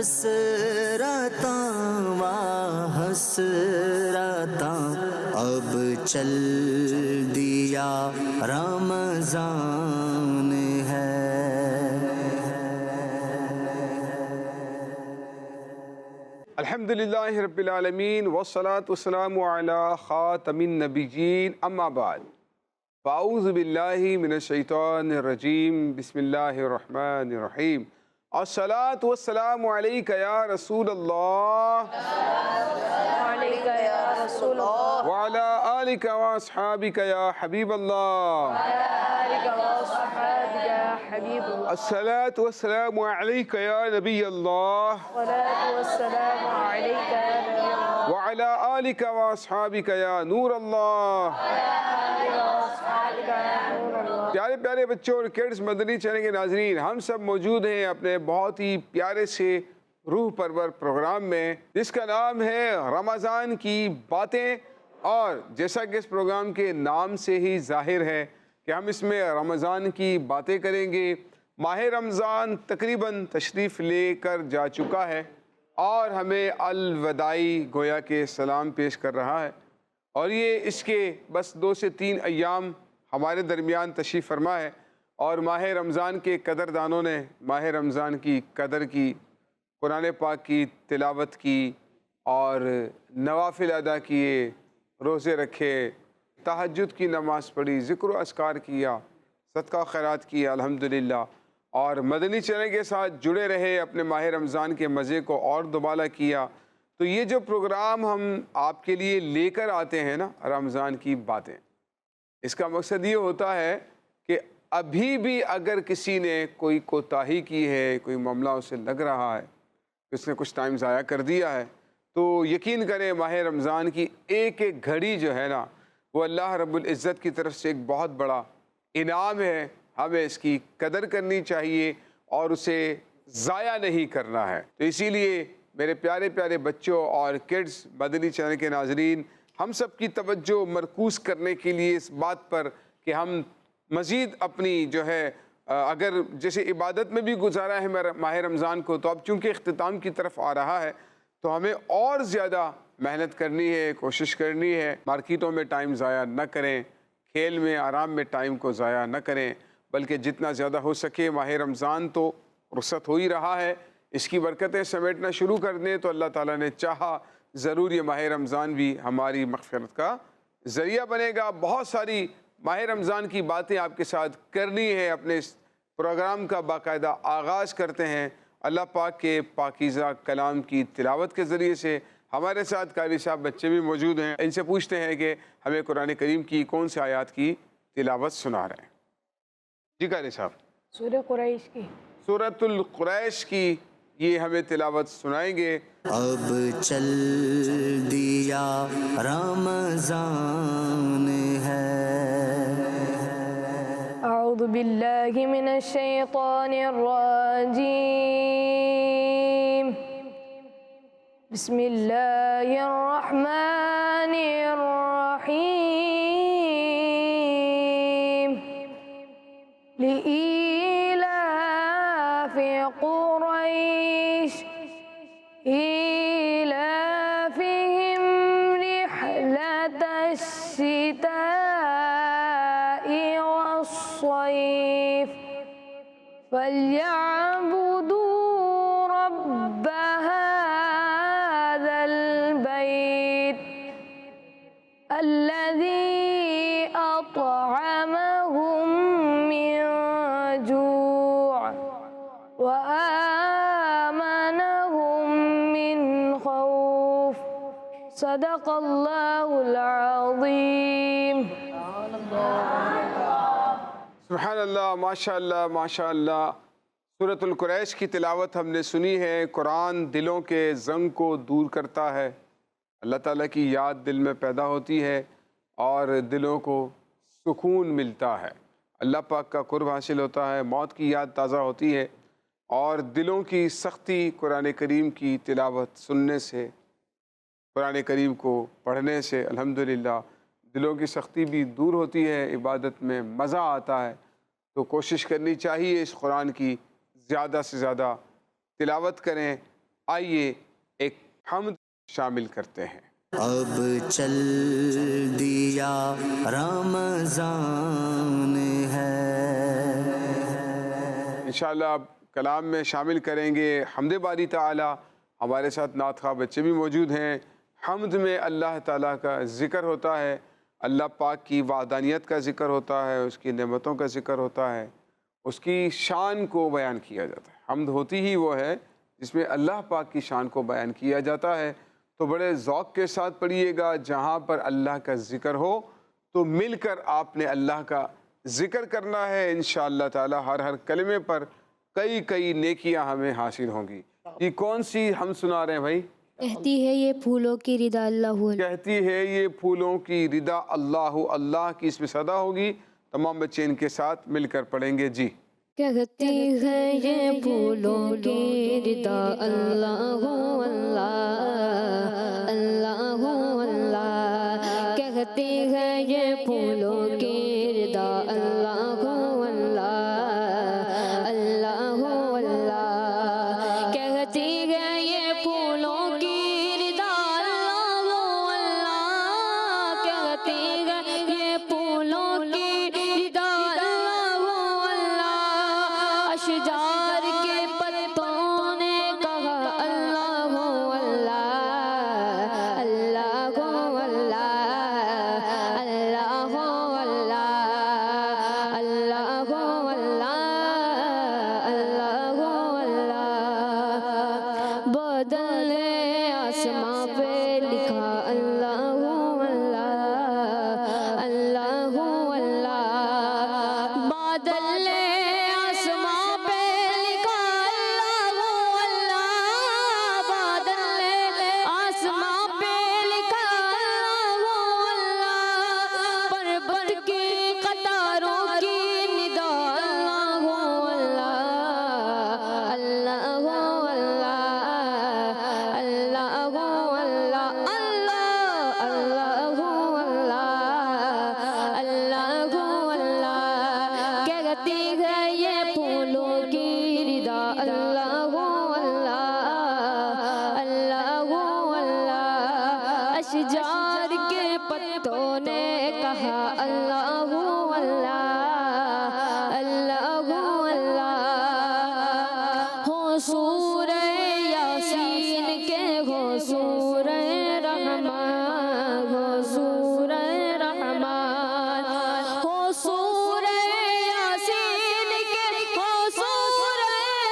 حسرتاں اب چل دیا رمضان ہے۔ الحمدللہ رب العالمین والصلاة والسلام علی خاتم النبیین اما بعد فاعوذ باللہ من الشیطان الرجیم بسم اللہ الرحمن الرحیم الصلاة والسلام علیک یا رسول اللہ وعلی آلک واصحابک یا حبیب اللہ الصلاة والسلام علیک یا نبی اللہ وعلی آلک واصحابک یا نور اللہ۔ پیارے پیارے بچوں اور کڈز مدنی چینل کے ناظرین، ہم سب موجود ہیں اپنے بہت ہی پیارے سے روح پرور پروگرام میں جس کا نام ہے رمضان کی باتیں، اور جیسا کہ اس پروگرام کے نام سے ہی ظاہر ہے کہ ہم اس میں رمضان کی باتیں کریں گے۔ ماہ رمضان تقریباً تشریف لے کر جا چکا ہے اور ہمیں الوداعی گویا کے سلام پیش کر رہا ہے، اور یہ اس کے بس 2 سے 3 ایام ہمارے درمیان تشریف فرما ہے، اور ماہ رمضان کے قدردانوں نے ماہ رمضان کی قدر کی، قرآن پاک کی تلاوت کی اور نوافل ادا کیے، روزے رکھے، تہجد کی نماز پڑھی، ذکر و اذکار کیا، صدقہ خیرات کیا الحمدللہ، اور مدنی چینل کے ساتھ جڑے رہے، اپنے ماہ رمضان کے مزے کو اور دوبالا کیا۔ تو یہ جو پروگرام ہم آپ کے لیے لے کر آتے ہیں نا، رمضان کی باتیں، اس کا مقصد یہ ہوتا ہے کہ ابھی بھی اگر کسی نے کوئی کوتاہی کی ہے، کوئی معاملہ اسے لگ رہا ہے، اس نے کچھ ٹائم ضائع کر دیا ہے، تو یقین کریں ماہ رمضان کی ایک ایک گھڑی جو ہے نا، وہ اللہ رب العزت کی طرف سے ایک بہت بڑا انعام ہے۔ ہمیں اس کی قدر کرنی چاہیے اور اسے ضائع نہیں کرنا ہے۔ تو اسی لیے میرے پیارے پیارے بچوں اور کڈز مدنی چینل کے ناظرین، ہم سب کی توجہ مرکوز کرنے کے لیے اس بات پر کہ ہم مزید اپنی جو ہے اگر جیسے عبادت میں بھی گزارا ہے ماہ رمضان کو، تو اب چونکہ اختتام کی طرف آ رہا ہے تو ہمیں اور زیادہ محنت کرنی ہے، کوشش کرنی ہے، مارکیٹوں میں ٹائم ضائع نہ کریں، کھیل میں آرام میں ٹائم کو ضائع نہ کریں، بلکہ جتنا زیادہ ہو سکے ماہ رمضان تو رخصت ہو ہی رہا ہے، اس کی برکتیں سمیٹنا شروع کر دیں تو اللہ تعالیٰ نے چاہا ضرور یہ ماہ رمضان بھی ہماری مغفرت کا ذریعہ بنے گا۔ بہت ساری ماہ رمضان کی باتیں آپ کے ساتھ کرنی ہے۔ اپنے اس پروگرام کا باقاعدہ آغاز کرتے ہیں اللہ پاک کے پاکیزہ کلام کی تلاوت کے ذریعے سے۔ ہمارے ساتھ قاری صاحب بچے بھی موجود ہیں، ان سے پوچھتے ہیں کہ ہمیں قرآن کریم کی کون سے آیات کی تلاوت سنا رہے ہیں۔ جی قاری صاحب، سورہ قریش کی سورۃ القریش کی یہ ہمیں تلاوت سنائیں گے۔ اب چل دیا رمضان ہے۔ اعوذ باللہ من الشیطان الرجیم، بسم اللہ الرحمن الرحیم، لإیلاف قریش إيلافهم رحلة الشتاء والصيف فليعبدوا رب هذا البيت الذي أطعمهم من جوع وآمنهم من خوف، صدق اللہ العظیم۔ سبحان اللہ، ماشاء اللہ ماشاء اللہ۔ سورۃ القریش کی تلاوت ہم نے سنی ہے۔ قرآن دلوں کے زنگ کو دور کرتا ہے، اللہ تعالیٰ کی یاد دل میں پیدا ہوتی ہے اور دلوں کو سکون ملتا ہے، اللہ پاک کا قرب حاصل ہوتا ہے، موت کی یاد تازہ ہوتی ہے، اور دلوں کی سختی قرآن کریم کی تلاوت سننے سے، قرآن کریم کو پڑھنے سے الحمدللہ دلوں کی سختی بھی دور ہوتی ہے، عبادت میں مزہ آتا ہے۔ تو کوشش کرنی چاہیے اس قرآن کی زیادہ سے زیادہ تلاوت کریں، آئیے ایک حمد شامل کرتے ہیں۔ اب چل دیا رمضان ہے، انشاءاللہ اب کلام میں شامل کریں گے حمد باری تعالی۔ ہمارے ساتھ نعت خواہ بچے بھی موجود ہیں۔ حمد میں اللہ تعالیٰ کا ذکر ہوتا ہے، اللہ پاک کی وحدانیت کا ذکر ہوتا ہے، اس کی نعمتوں کا ذکر ہوتا ہے، اس کی شان کو بیان کیا جاتا ہے۔ حمد ہوتی ہی وہ ہے جس میں اللہ پاک کی شان کو بیان کیا جاتا ہے۔ تو بڑے ذوق کے ساتھ پڑھیے گا، جہاں پر اللہ کا ذکر ہو تو مل کر آپ نے اللہ کا ذکر کرنا ہے۔ انشاءاللہ تعالی ہر کلمے پر کئی نیکیاں ہمیں حاصل ہوں گی۔ یہ کون سی ہم سنا رہے ہیں بھائی؟ کہتی ہے یہ پھولوں کی ردا اللہ، کہتی ہے یہ پھولوں کی ردا اللہ، اللہ کی اس میں صدا ہوگی۔ تمام بچے ان کے ساتھ مل کر پڑھیں گے جی۔ کہتی ہے یہ پھولوں کی ردا اللہ اللہ اللہ اللہ، کہتی ہے یہ پھولوں کی ردا اللہ اللہ اللہ اللہ، کہتی ہے یہ پھولوں کی ردا اللہ اللہ، کہتی ہے یہ پھولوں کی ردا اللہ اللہ، اشجار کے پتوں نے کہا اللہ اللہ اللہ اللہ اللہ اللہ اللہ اللہ اللہ، بادل نے آسماں پہ لکھا اللہ اللہ اللہ اللہ، بادل نے آسماں پہ لکھا اللہ اللہ، بادل نے آسماں پہ لکھا اللہ اللہ، پربت کی قطاروں کی ندا اللہ اللہ اللہ اللہ اللہ اللہ اللہ اللہ اللہ، کہتی ہے یہ پھولوں کی ردا اللہ اللہ اللہ اللہ، اشجار کے پتوں نے کہا اللہ اللہ اللہ اللہ، ہو سورہ یاسین کے ہو سورہ رحمان، ہو سورہ رحمان، ہو سورہ یاسین کے ہو سورہ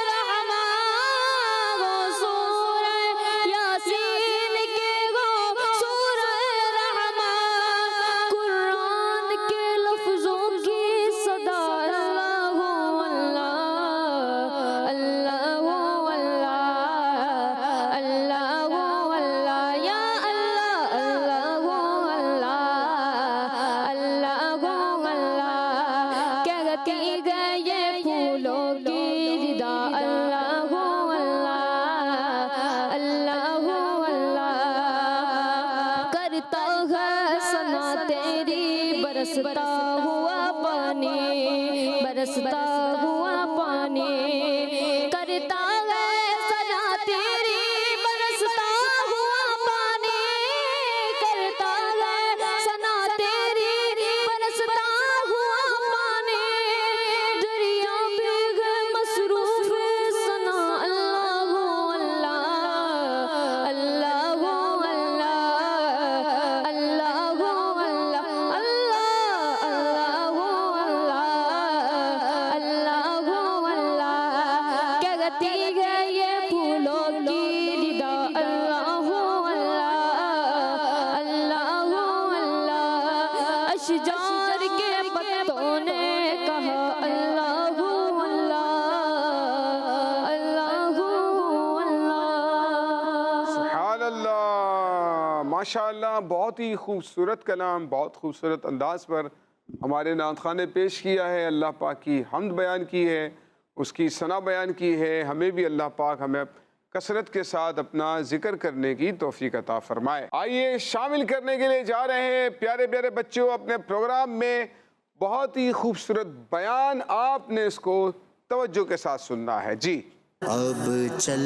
رحمان، ہو سورہ یاسین کے ہو سورہ رحمان، قرآن کے لفظوں کی صدا اللہ اللہ اللہ اللہ اللہ اللہ، یا اللہ اللہ اللہ اللہ، کہتی ہے یہ پھولوں کی ردا اللہ اللہ اللہ اللہ، کرتا ہے ثنا تیری برستا ہوا پانی، برستا ہوا پانی، کرتا ہے ثنا تیری برستا ہوا پانی، کرتا ہے ثنا تیری برستا ہوا پانی، دریا بھی ہے مصروف ثنا اللہ اللہ اللہ اللہ اللہ اللہ اللہ، کہتی ہے یہ پھولوں کی ردا اللہ اللہ اللہ، اشجار کے پتوں نے کہا اللہ اللہ اللہ اللہ۔ سبحان اللہ، ماشاءاللہ، بہت ہی خوبصورت کلام، بہت خوبصورت انداز پر ہمارے نعت خواہ نے پیش کیا ہے، اللہ پاک کی حمد بیان کی ہے، اس کی ثنا بیان کی ہے۔ ہمیں بھی اللہ پاک ہمیں کثرت کے ساتھ اپنا ذکر کرنے کی توفیق عطا فرمائے۔ آئیے شامل کرنے کے لیے جا رہے ہیں پیارے پیارے بچوں اپنے پروگرام میں، بہت ہی خوبصورت بیان، آپ نے اس کو توجہ کے ساتھ سننا ہے جی۔ اب چل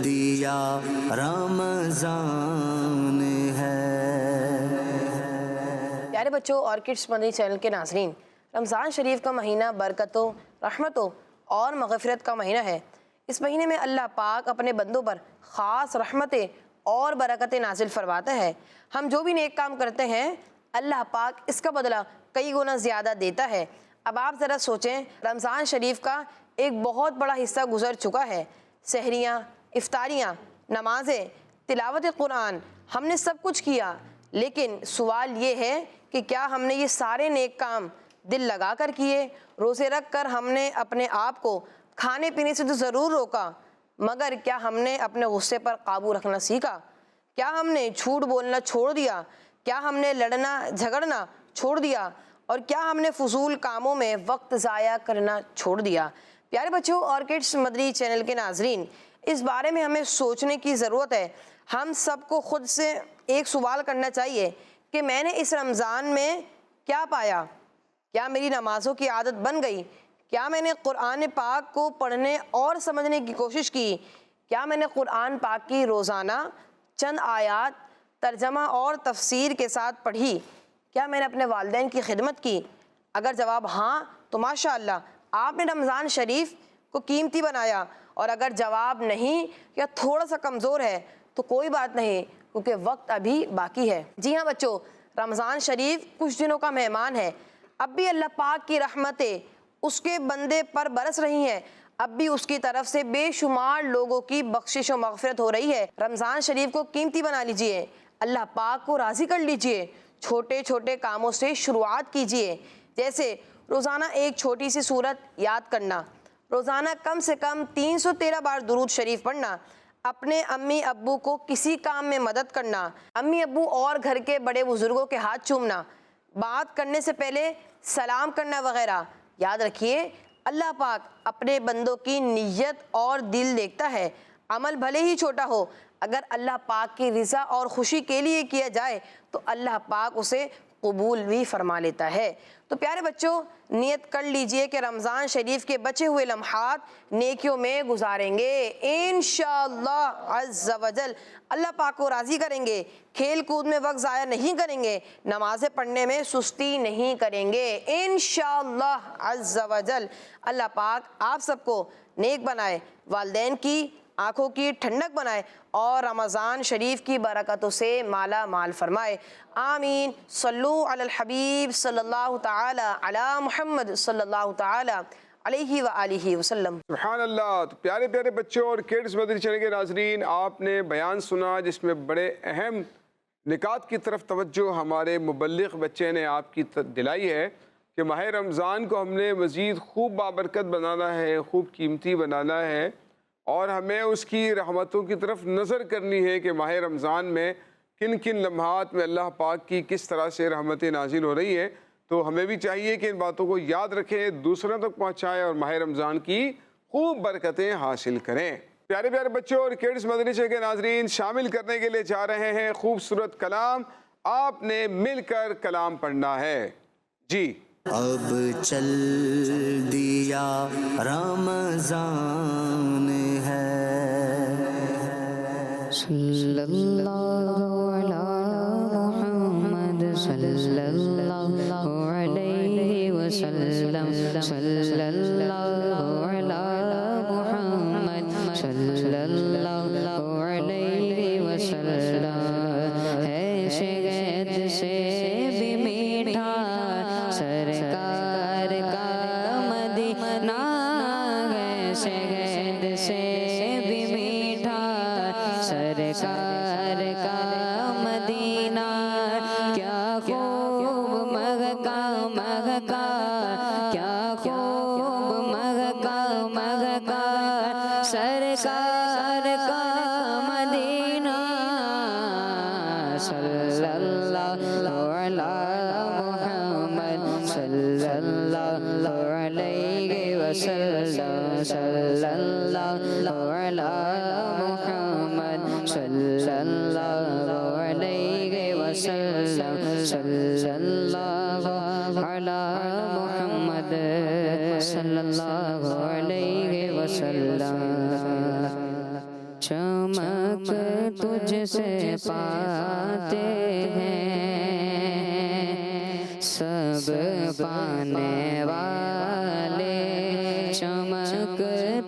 دیا دیا رمضان ہے۔ پیارے بچوں اور کڈس مدنی چینل کے ناظرین، رمضان شریف کا مہینہ برکتوں، رحمتوں اور مغفرت کا مہینہ ہے۔ اس مہینے میں اللہ پاک اپنے بندوں پر خاص رحمتیں اور برکتیں نازل فرماتا ہے۔ ہم جو بھی نیک کام کرتے ہیں اللہ پاک اس کا بدلہ کئی گنا زیادہ دیتا ہے۔ اب آپ ذرا سوچیں، رمضان شریف کا ایک بہت بڑا حصہ گزر چکا ہے۔ سحریاں، افطاریاں، نمازیں، تلاوت قرآن، ہم نے سب کچھ کیا، لیکن سوال یہ ہے کہ کیا ہم نے یہ سارے نیک کام دل لگا کر کیے؟ روزے رکھ کر ہم نے اپنے آپ کو کھانے پینے سے تو ضرور روکا، مگر کیا ہم نے اپنے غصے پر قابو رکھنا سیکھا؟ کیا ہم نے جھوٹ بولنا چھوڑ دیا؟ کیا ہم نے لڑنا جھگڑنا چھوڑ دیا؟ اور کیا ہم نے فضول کاموں میں وقت ضائع کرنا چھوڑ دیا؟ پیارے بچوں اور کڈس مدنی چینل کے ناظرین، اس بارے میں ہمیں سوچنے کی ضرورت ہے۔ ہم سب کو خود سے ایک سوال کرنا چاہیے کہ میں نے اس رمضان میں کیا پایا؟ کیا میری نمازوں کی عادت بن گئی؟ کیا میں نے قرآن پاک کو پڑھنے اور سمجھنے کی کوشش کی؟ کیا میں نے قرآن پاک کی روزانہ چند آیات ترجمہ اور تفسیر کے ساتھ پڑھی؟ کیا میں نے اپنے والدین کی خدمت کی؟ اگر جواب ہاں تو ماشاءاللہ آپ نے رمضان شریف کو قیمتی بنایا، اور اگر جواب نہیں یا تھوڑا سا کمزور ہے تو کوئی بات نہیں، کیونکہ وقت ابھی باقی ہے۔ جی ہاں بچوں، رمضان شریف کچھ دنوں کا مہمان ہے۔ اب بھی اللہ پاک کی رحمتیں اس کے بندے پر برس رہی ہیں، اب بھی اس کی طرف سے بے شمار لوگوں کی بخشش و مغفرت ہو رہی ہے۔ رمضان شریف کو قیمتی بنا لیجئے، اللہ پاک کو راضی کر لیجئے، چھوٹے چھوٹے کاموں سے شروعات کیجئے، جیسے روزانہ ایک چھوٹی سی سورت یاد کرنا، روزانہ کم سے کم 313 بار درود شریف پڑھنا، اپنے امی ابو کو کسی کام میں مدد کرنا، امی ابو اور گھر کے بڑے بزرگوں کے ہاتھ چومنا، بات کرنے سے پہلے سلام کرنا وغیرہ۔ یاد رکھیے، اللہ پاک اپنے بندوں کی نیت اور دل دیکھتا ہے۔ عمل بھلے ہی چھوٹا ہو، اگر اللہ پاک کی رضا اور خوشی کے لیے کیا جائے تو اللہ پاک اسے قبول بھی فرما لیتا ہے۔ تو پیارے بچوں، نیت کر لیجئے کہ رمضان شریف کے بچے ہوئے لمحات نیکیوں میں گزاریں گے، انشاءاللہ عز و جل اللہ پاک کو راضی کریں گے، کھیل کود میں وقت ضائع نہیں کریں گے، نمازیں پڑھنے میں سستی نہیں کریں گے، انشاءاللہ عز و جل اللہ پاک آپ سب کو نیک بنائے، والدین کی آنکھوں کی ٹھنڈک بنائے اور رمضان شریف کی برکتوں سے مالا مال فرمائے، آمین۔ صلو علی الحبیب صلی اللہ تعالی علی محمد صلی اللہ تعالی علیہ وآلہ وسلم۔ سبحان اللہ۔ تو پیارے پیارے بچوں اور کڈس مدنی چینل کے ناظرین، آپ نے بیان سنا جس میں بڑے اہم نکات کی طرف توجہ ہمارے مبلغ بچے نے آپ کی دلائی ہے کہ ماہ رمضان کو ہم نے مزید خوب بابرکت بنانا ہے، خوب قیمتی بنانا ہے، اور ہمیں اس کی رحمتوں کی طرف نظر کرنی ہے کہ ماہ رمضان میں کن کن لمحات میں اللہ پاک کی کس طرح سے رحمتیں نازل ہو رہی ہیں۔ تو ہمیں بھی چاہیے کہ ان باتوں کو یاد رکھیں، دوسروں تک پہنچائیں اور ماہ رمضان کی خوب برکتیں حاصل کریں۔ پیارے پیارے بچوں اور کڈس مدنی چینل کے ناظرین، شامل کرنے کے لیے جا رہے ہیں خوبصورت کلام۔ آپ نے مل کر کلام پڑھنا ہے۔ جی اب چل دیا رمضان ہے، صلی اللہ علی محمد صلی اللہ علیہ وسلم، صلی اللہ علی محمد صلی اللہ علیہ وسلم۔ ہے شہد سے بھی میٹھا سرکار کا مدینہ، ہے شہد سے بھی میٹھا سرکار کا مدینہ، کیا خوب مہکا مہکا، کیا خوب مہکا مہکا سرکار کا مدینہ، صلی اللہ علی محمد صلی اللہ علیہ وسلم، صلی اللہ علی محمد صلی اللہ علیہ وسلم، صلی اللہ علی محمد صلی اللہ علیہ وسلم۔ چمک تجھ سے پاتے ہیں سب پانے والے، چمک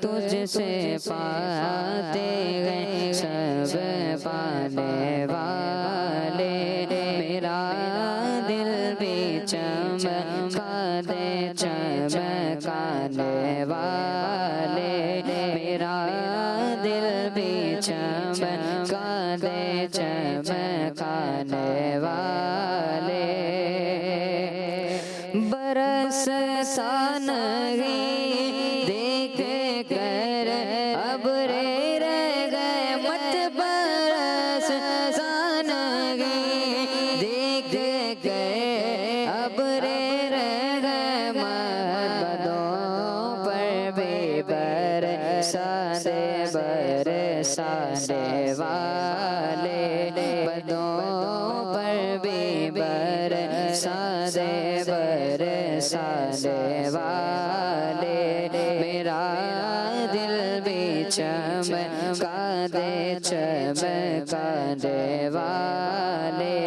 تجھ سے پاتے ہیں سب پانے والے، میرا دل بھی چمکا دے چمکانے والے، میرا دل بھی چمکا دے چمکانے والے، برستا نہیں دیکھ کر ابر رہ گئے، مت برستا نہیں دیکھ کر ابر رہ گئے، مت بدوں پر بھی برسانے برسانے والے، بدوں پر بھی برسانے برسانے والے، میرا دل بھی چمکا دے چمکانے والے،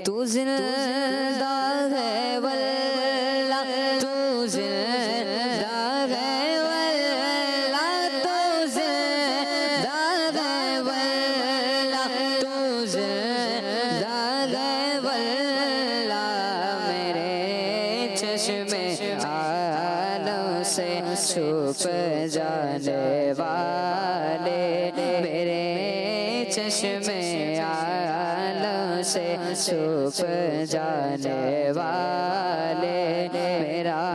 تو زندہ ہے واللہ، تو زندہ ہے واللہ، تو زندہ ہے واللہ، تو زندہ ہے واللہ، میرے چشمے عالم سے چھپ جانے والے، میرے چشمے عالم سے چھپ جانے والے، میرا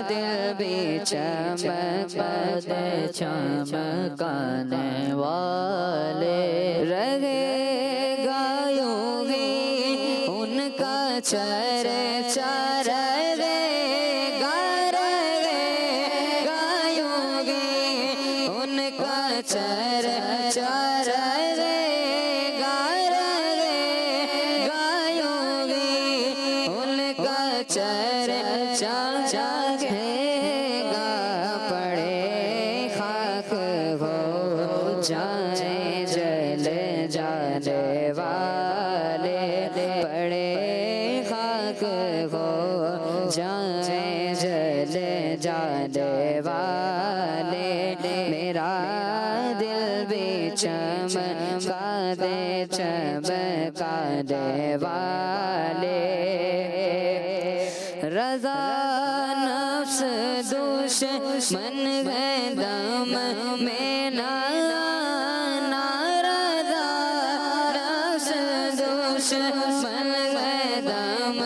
دل بھی چمکا دے چمکانے والے، رہے گا یوں ہی ان کا چرچا، رہے گا یوں ہی ان کا چرچا، رہے گا یوں ہی ان کا چرچا، جاگے گا پڑے خاک ہو جائیں جل جانے والے، پڑے خاک ہو جائیں جل جانے والے، میرا دل بھی چمکا دے چمکانے والے، رضا نفس دشمن ہے دم میں نہ آنا، رضا نفس دشمن ہے دم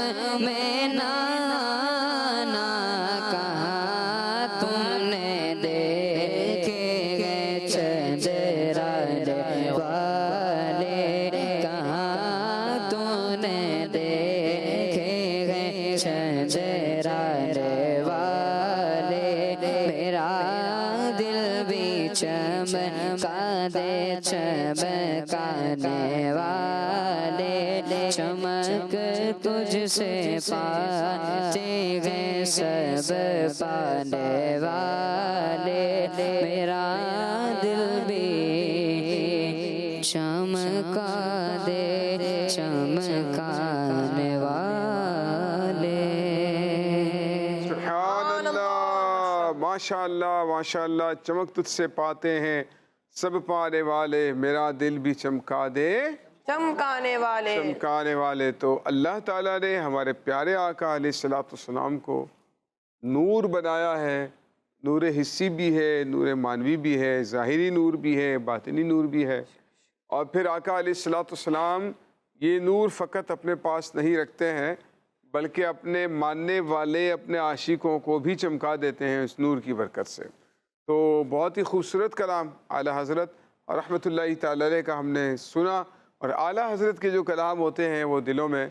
میں نہ آنا، کہاں تم نے دیکھے گئے چندرانے والے، کہاں تم نے دیکھے گئے چندرانے والے، میرا دل بھی چمکا دے چمکانے والے، چمک تجھ سے پاتے ہیں سب پانے والے، میرا دل بھی چمکا دے چمکانے والے۔ سبحان اللہ، ماشاء اللہ ماشاء اللہ، چمک تجھ سے پاتے ہیں سب پانے والے، میرا دل بھی چمکا دے چمکانے والے، چمکانے والے۔ تو اللہ تعالیٰ نے ہمارے پیارے آقا علیہ الصلوۃ والسلام کو نور بنایا ہے، نور حسی بھی ہے، نور معنوی بھی ہے، ظاہری نور بھی ہے، باطنی نور بھی ہے، اور پھر آقا علیہ الصلوۃ والسلام یہ نور فقط اپنے پاس نہیں رکھتے ہیں بلکہ اپنے ماننے والے اپنے عاشقوں کو بھی چمکا دیتے ہیں اس نور کی برکت سے۔ تو بہت ہی خوبصورت کلام اعلیٰ حضرت رحمۃ اللہ تعالی علیہ کا ہم نے سنا، اور اعلیٰ حضرت کے جو کلام ہوتے ہیں وہ دلوں میں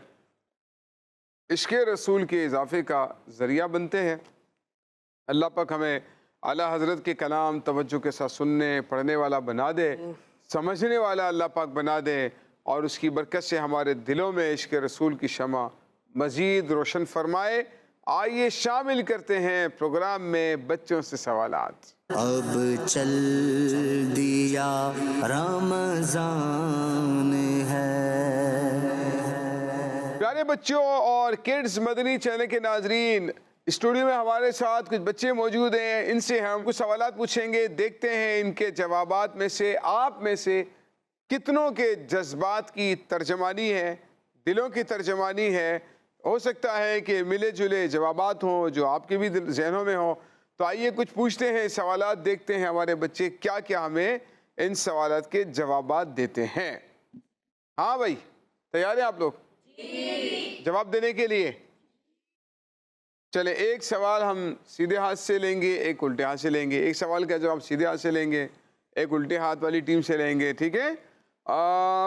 عشق رسول کے اضافے کا ذریعہ بنتے ہیں۔ اللہ پاک ہمیں اعلیٰ حضرت کے کلام توجہ کے ساتھ سننے پڑھنے والا بنا دے، سمجھنے والا اللہ پاک بنا دے، اور اس کی برکت سے ہمارے دلوں میں عشق رسول کی شمع مزید روشن فرمائے۔ آئیے شامل کرتے ہیں پروگرام میں بچوں سے سوالات۔ اب چل دیا رمضان ہے۔ پیارے بچوں اور کڈز مدنی چینل کے ناظرین، اسٹوڈیو میں ہمارے ساتھ کچھ بچے موجود ہیں، ان سے ہم کچھ سوالات پوچھیں گے، دیکھتے ہیں ان کے جوابات میں سے آپ میں سے کتنوں کے جذبات کی ترجمانی ہے، دلوں کی ترجمانی ہے۔ ہو سکتا ہے کہ ملے جلے جوابات ہوں جو آپ کے بھی ذہنوں میں ہوں۔ تو آئیے کچھ پوچھتے ہیں، سوالات دیکھتے ہیں ہمارے بچے کیا کیا ہمیں ان سوالات کے جوابات دیتے ہیں۔ ہاں بھائی، تیار ہیں آپ لوگ جواب دینے کے لیے؟ چلیں، ایک سوال ہم سیدھے ہاتھ سے لیں گے، ایک الٹے ہاتھ سے لیں گے۔ ایک سوال کا جواب سیدھے ہاتھ سے لیں گے، ایک الٹے ہاتھ والی ٹیم سے لیں گے، ٹھیک ہے؟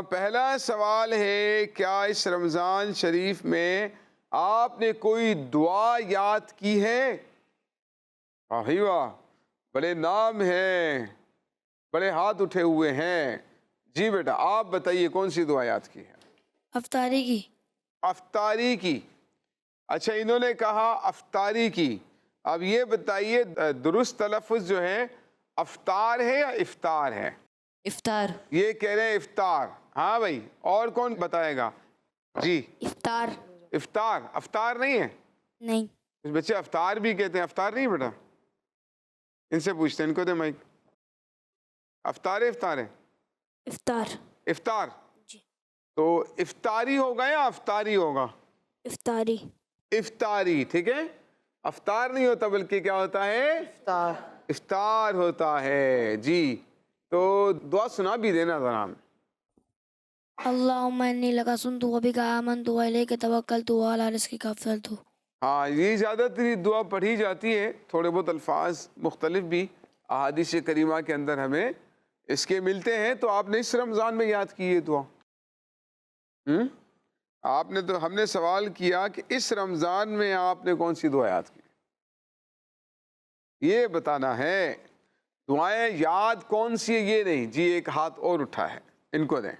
پہلا سوال ہے، کیا اس رمضان شریف میں آپ نے کوئی دعا یاد کی ہے؟ واہ واہ، بڑے نام ہیں، بڑے ہاتھ اٹھے ہوئے ہیں۔ جی بیٹا، آپ بتائیے کون سی دعا یاد کی ہے؟ افطاری کی۔ افطاری کی؟ اچھا، انہوں نے کہا افطاری کی۔ اب یہ بتائیے درست تلفظ جو ہے افطار ہے یا افطار ہے؟ افطار۔ یہ کہہ رہے ہیں افطار۔ ہاں بھائی، اور کون بتائے گا؟ جی، افطار۔ افطار۔ افطار نہیں ہے؟ نہیں۔ کچھ بچے افطار بھی کہتے ہیں، افطار نہیں بیٹا؟ ان سے پوچھتے ہیں، ان کو دے مائک۔ افطار ہے افطار ہے؟ افطار۔ افطار۔ جی۔ تو افطاری ہوگا یا افطاری ہوگا؟ افطاری۔ افطاری، ٹھیک ہے؟ افطار نہیں ہوتا بلکہ کیا ہوتا ہے؟ افطار۔ افطار ہوتا ہے۔ جی، تو دعا سنا بھی دینا ذرا ہمیں۔ اللہم انی لک صمت و بک آمنت و الیک توکلت و علی رزقک افطرت۔ ہاں، یہ زیادہ تر یہ دعا پڑھی جاتی ہے، تھوڑے بہت الفاظ مختلف بھی احادیث کریمہ کے اندر ہمیں اس کے ملتے ہیں۔ تو آپ نے اس رمضان میں یاد کی یہ دعا؟ آپ نے تو، ہم نے سوال کیا کہ اس رمضان میں آپ نے کون سی دعا یاد کی، یہ بتانا ہے۔ دعائیں یاد کون سی ہے یہ نہیں۔ جی، ایک ہاتھ اور اٹھا ہے، ان کو دیں۔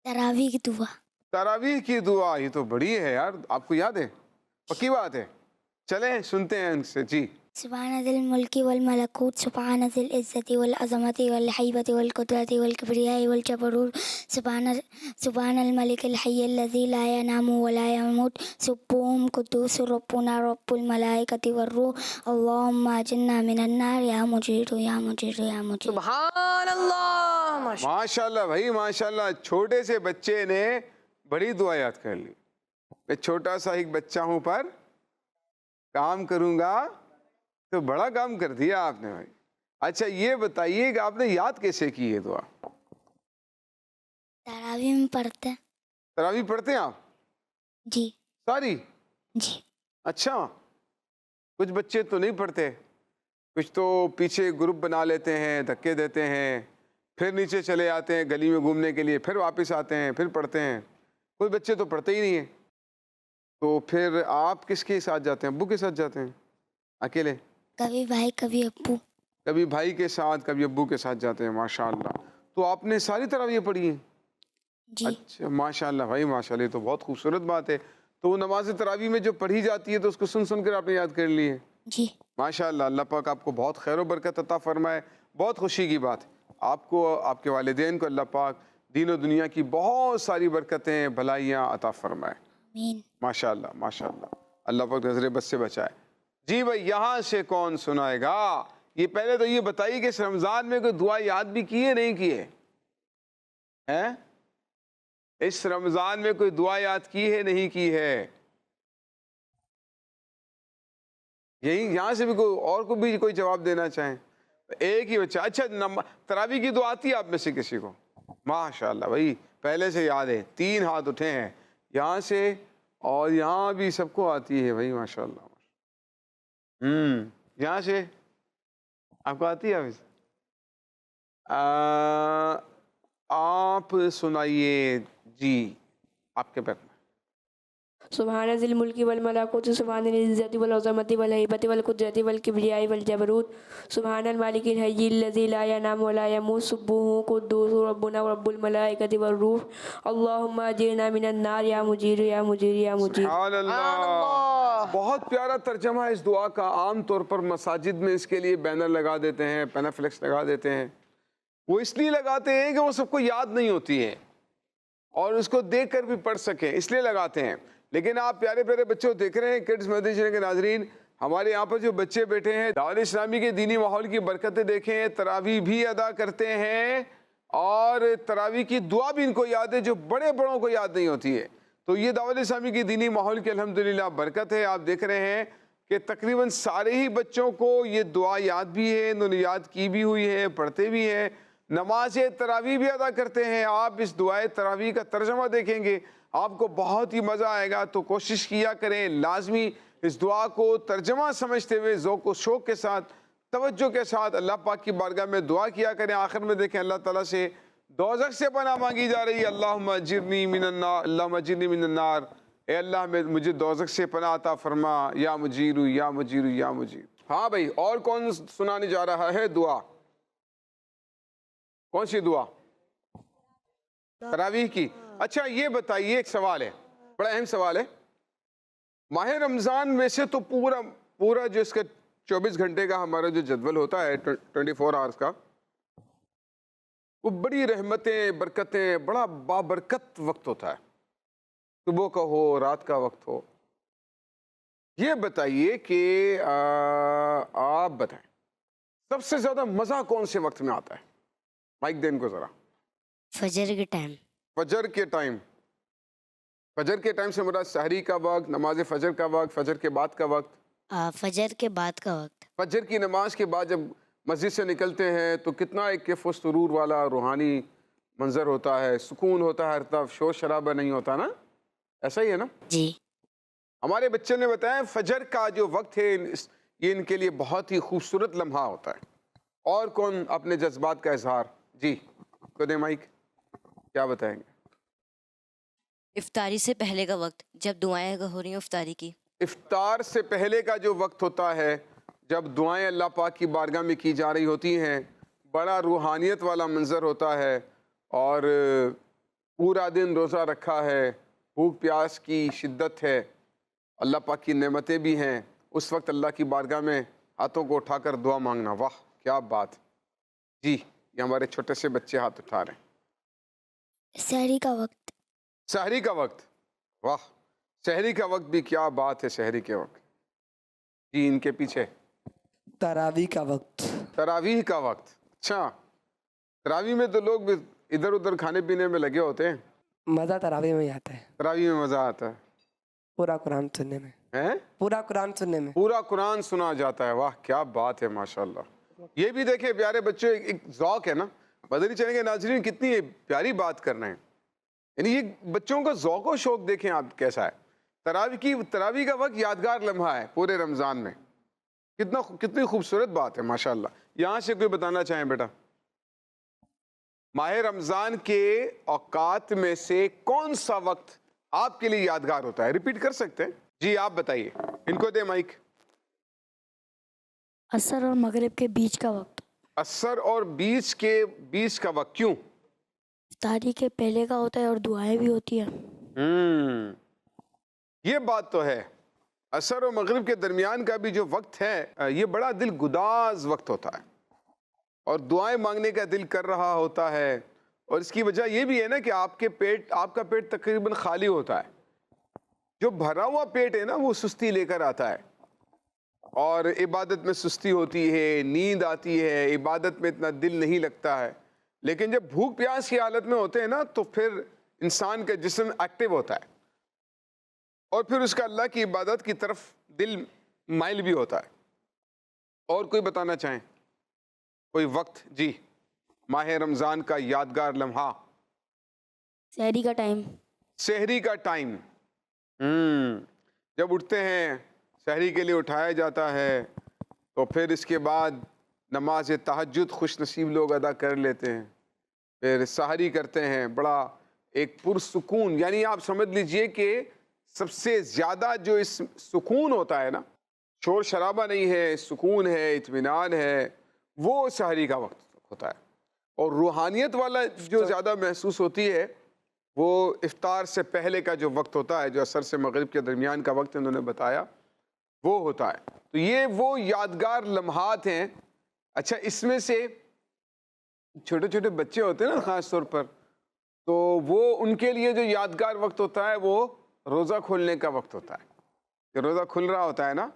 تراویح کی دعا۔ تراویح کی دعا، یہ تو بڑی ہے یار، آپ کو یاد ہے؟ پکی بات ہے۔ چلیں سنتے ہیں ان سے۔ جی۔ سبحان ذی الملک والملکوت، سبحان ذی العزت والعظمت والحیبت والقدرت والکبریاء والجبروت، سبحان الملک الحی الذی لا ینام ولا یموت، سبوح قدوس ربنا رب الملائکۃ والروح، اللہم اجرنا من النار یا مجیر یا مجیر یا مجیر۔ سبحان اللہ، ماشاء اللہ بھائی، ماشاء اللہ، چھوٹے سے بچے نے بڑی دعا یاد کر لی۔ میں چھوٹا سا ایک بچہ ہوں پر کام کروں گا تو بڑا کام کر دیا آپ نے بھائی۔ اچھا، یہ بتائیے کہ آپ نے یاد کیسے کی یہ دعا؟ تراویح میں پڑھتے ہیں۔ تراویح پڑھتے ہیں آپ جی۔ ساری؟ جی۔ اچھا، کچھ بچے تو نہیں پڑھتے، کچھ تو پیچھے گروپ بنا لیتے ہیں، دھکے دیتے ہیں، پھر نیچے چلے آتے ہیں گلی میں گھومنے کے لیے، پھر واپس آتے ہیں، پھر پڑھتے ہیں۔ کوئی بچے تو پڑھتے ہی نہیں ہیں۔ تو پھر آپ کس کے ساتھ جاتے ہیں؟ ابو کے ساتھ جاتے ہیں اکیلے؟ کبھی بھائی کبھی ابو۔ کبھی بھائی کے ساتھ، کبھی ابو کے ساتھ جاتے ہیں۔ ماشاء اللہ، تو آپ نے ساری تراویح پڑھی ہیں؟ جی۔ اچھا، ماشاء اللہ بھائی، ماشاء اللہ، یہ تو بہت خوبصورت بات ہے۔ تو وہ نماز تراویح میں جو پڑھی جاتی ہے تو اس کو سن سن کر آپ نے یاد کر لی ہے؟ جی۔ ماشاء اللہ، اللہ پاک آپ کو بہت خیر و برکت عطا فرمائے۔ بہت خوشی کی بات ہے، آپ کو، آپ کے والدین کو اللہ پاک دین و دنیا کی بہت ساری برکتیں، بھلائیاں عطا فرمائے۔ آمین۔ ماشاء اللہ، ماشاء اللہ، اللہ پاک نظر بد سے بچائے۔ جی بھائی، یہاں سے کون سنائے گا؟ یہ پہلے تو یہ بتائیے کہ اس رمضان میں کوئی دعا یاد بھی کی ہے نہیں کی ہے؟ اس رمضان میں کوئی دعا یاد کی ہے نہیں کی ہے؟ یہی یہاں سے بھی کوئی اور کو بھی کوئی جواب دینا چاہیں؟ ایک ہی بچہ۔ اچھا، تراویح کی دعا آتی ہے آپ میں سے کسی کو؟ ماشاء اللہ بھائی، پہلے سے یاد ہے، 3 ہاتھ اٹھے ہیں یہاں سے، اور یہاں بھی سب کو آتی ہے بھائی، ماشاء اللہ۔ یہاں سے آپ کو آتی ہے حافظ؟ آپ سنائیے۔ جی، آپ کے بیک میں۔ سبحان ذی الملک والملکوت سبحان العزت والعظمت والہیبت والقدرت والکبریاء والجبروت سبحان المالک الحی الذی لا ینام ولا یموت سبوح قدوس ربنا ورب الملائکۃ والروح اللہم اجرنا من النار یا مجیر یا مجیر یا مجیر۔ سبحان اللہ، بہت پیارا ترجمہ ہے اس دعا کا۔ عام طور پر مساجد میں اس کے لیے بینر لگا دیتے ہیں، پینافلیکس لگا دیتے ہیں، وہ اس لیے لگاتے ہیں کہ وہ سب کو یاد نہیں ہوتی ہے اور اس کو دیکھ کر بھی پڑھ سکیں، اس لیے لگاتے ہیں۔ لیکن آپ پیارے پیارے بچوں دیکھ رہے ہیں کڈز مدنی چینل کے ناظرین، ہمارے یہاں پر جو بچے بیٹھے ہیں دعوت اسلامی کے دینی ماحول کی برکتیں دیکھیں، تراویح بھی ادا کرتے ہیں اور تراویح کی دعا بھی ان کو یاد ہے جو بڑے بڑوں کو یاد نہیں ہوتی ہے۔ تو یہ دعوت اسلامی کی دینی ماحول کی الحمدللہ برکت ہے۔ آپ دیکھ رہے ہیں کہ تقریباً سارے ہی بچوں کو یہ دعا یاد بھی ہے، انہوں نے یاد کی بھی ہوئی ہے، پڑھتے بھی ہیں، نماز تراویح بھی ادا کرتے ہیں۔ آپ اس دعائے تراویح کا ترجمہ دیکھیں گے آپ کو بہت ہی مزہ آئے گا، تو کوشش کیا کریں لازمی اس دعا کو ترجمہ سمجھتے ہوئے ذوق و شوق کے ساتھ، توجہ کے ساتھ اللہ پاک کی بارگاہ میں دعا کیا کریں۔ آخر میں دیکھیں اللہ تعالیٰ سے دوزخ سے پناہ مانگی جا رہی ہے، اللہم اجرنی من النار، اللہم اجرنی من النار، اے اللہ مجھے دوزخ سے پناہ عطا فرما، یا مجیر یا مجیر یا مجیر۔ ہاں بھائی، اور کون سنانے جا رہا ہے دعا؟ کون سی دعا؟ تراویح کی۔ اچھا یہ بتائیے، ایک سوال ہے، بڑا اہم سوال ہے۔ ماہ رمضان میں سے تو پورا جو اس کا 24 گھنٹے کا ہمارا جو جدول ہوتا ہے 24 آورز کا، وہ بڑی رحمتیں برکتیں، بڑا بابرکت وقت ہوتا ہے، صبح کا ہو رات کا وقت ہو۔ یہ بتائیے کہ آپ بتائیں سب سے زیادہ مزہ کون سے وقت میں آتا ہے؟ مائک دین کو ذرا۔ فجر کے ٹائم۔ فجر کے ٹائم۔ فجر کے ٹائم سے مراد سحری کا وقت، نماز فجر کا وقت، فجر کے بعد کا وقت؟ فجر کے بعد کا وقت۔ فجر کی نماز کے بعد جب مسجد سے نکلتے ہیں تو کتنا ایک کیف و سرور والا روحانی منظر ہوتا ہے، سکون ہوتا ہے، ہر طرف شور شرابہ نہیں ہوتا نا، ایسا ہی ہے نا؟ جی۔ ہمارے بچے نے بتایا فجر کا جو وقت ہے یہ ان کے لیے بہت ہی خوبصورت لمحہ ہوتا ہے۔ اور کون اپنے جذبات کا اظہار؟ جی تو دے مائک، کیا بتائیں گے؟ افطاری سے پہلے کا وقت، جب دعائیں ہو رہی ہیں افطاری کی۔ افطار سے پہلے کا جو وقت ہوتا ہے جب دعائیں اللہ پاک کی بارگاہ میں کی جا رہی ہوتی ہیں، بڑا روحانیت والا منظر ہوتا ہے، اور پورا دن روزہ رکھا ہے، بھوک پیاس کی شدت ہے، اللہ پاک کی نعمتیں بھی ہیں، اس وقت اللہ کی بارگاہ میں ہاتھوں کو اٹھا کر دعا مانگنا، واہ کیا بات۔ جی یہ ہمارے چھوٹے سے بچے ہاتھ اٹھا رہے ہیں۔ سحری کا وقت۔ سحری کا وقت، واہ سحری کا وقت بھی کیا بات ہے، سحری کے وقت۔ جی ان کے پیچھے؟ تراویح کا وقت۔ تراویح کا وقت، اچھا تراویح میں تو لوگ ادھر ادھر کھانے پینے میں لگے ہوتے ہیں۔ مزہ تراویح میں ہی آتا ہے، تراویح میں مزہ آتا ہے، پورا قرآن سننے میں، ہیں؟ پورا قرآن سننے میں۔ پورا قرآن سنا جاتا ہے، واہ کیا بات ہے، ماشاءاللہ۔ یہ بھی دیکھیں پیارے بچوں، ایک ذوق ہے نا، مدنی چینل کے ناظرین کتنی پیاری بات کر رہے ہیں، یعنی یہ بچوں کا ذوق و شوق دیکھیں آپ کیسا ہے۔ تراویح کا وقت یادگار لمحہ ہے پورے رمضان میں، کتنی خوبصورت بات ہے ماشاءاللہ۔ یہاں سے کوئی بتانا چاہیں بیٹا، ماہ رمضان کے اوقات میں سے کون سا وقت آپ کے لیے یادگار ہوتا ہے؟ ریپیٹ کر سکتے ہیں؟ جی آپ بتائیے، ان کو دے مائک۔ عصر اور مغرب کے بیچ کا وقت۔ عصر اور بیچ کا وقت، کیوں؟ افطاری کے پہلے کا ہوتا ہے اور دعائیں بھی ہوتی ہیں۔ یہ بات تو ہے، عصر و مغرب کے درمیان کا بھی جو وقت ہے یہ بڑا دل گداز وقت ہوتا ہے، اور دعائیں مانگنے کا دل کر رہا ہوتا ہے، اور اس کی وجہ یہ بھی ہے نا کہ آپ کا پیٹ تقریباً خالی ہوتا ہے۔ جو بھرا ہوا پیٹ ہے نا وہ سستی لے کر آتا ہے، اور عبادت میں سستی ہوتی ہے، نیند آتی ہے، عبادت میں اتنا دل نہیں لگتا ہے۔ لیکن جب بھوک پیاس کی حالت میں ہوتے ہیں نا تو پھر انسان کا جسم ایکٹیو ہوتا ہے، اور پھر اس کا اللہ کی عبادت کی طرف دل مائل بھی ہوتا ہے۔ اور کوئی بتانا چاہیں کوئی وقت؟ جی ماہ رمضان کا یادگار لمحہ۔ سحری کا ٹائم۔ سحری کا ٹائم، جب اٹھتے ہیں سحری کے لیے اٹھایا جاتا ہے، تو پھر اس کے بعد نماز تہجد خوش نصیب لوگ ادا کر لیتے ہیں، پھر سحری کرتے ہیں، بڑا ایک پرسکون، یعنی آپ سمجھ لیجئے کہ سب سے زیادہ جو اس سکون ہوتا ہے نا، شور شرابہ نہیں ہے، سکون ہے، اطمینان ہے، وہ سحری کا وقت ہوتا ہے. اور روحانیت والا جو زیادہ محسوس ہوتی ہے وہ افطار سے پہلے کا جو وقت ہوتا ہے، جو عصر سے مغرب کے درمیان کا وقت انہوں نے بتایا، وہ ہوتا ہے. تو یہ وہ یادگار لمحات ہیں. اچھا، اس میں سے چھوٹے چھوٹے بچے ہوتے ہیں نا خاص طور پر، تو وہ ان کے لیے جو یادگار وقت ہوتا ہے وہ روزہ کھولنے کا وقت ہوتا ہے. کہ روزہ کھل رہا ہوتا ہے نا،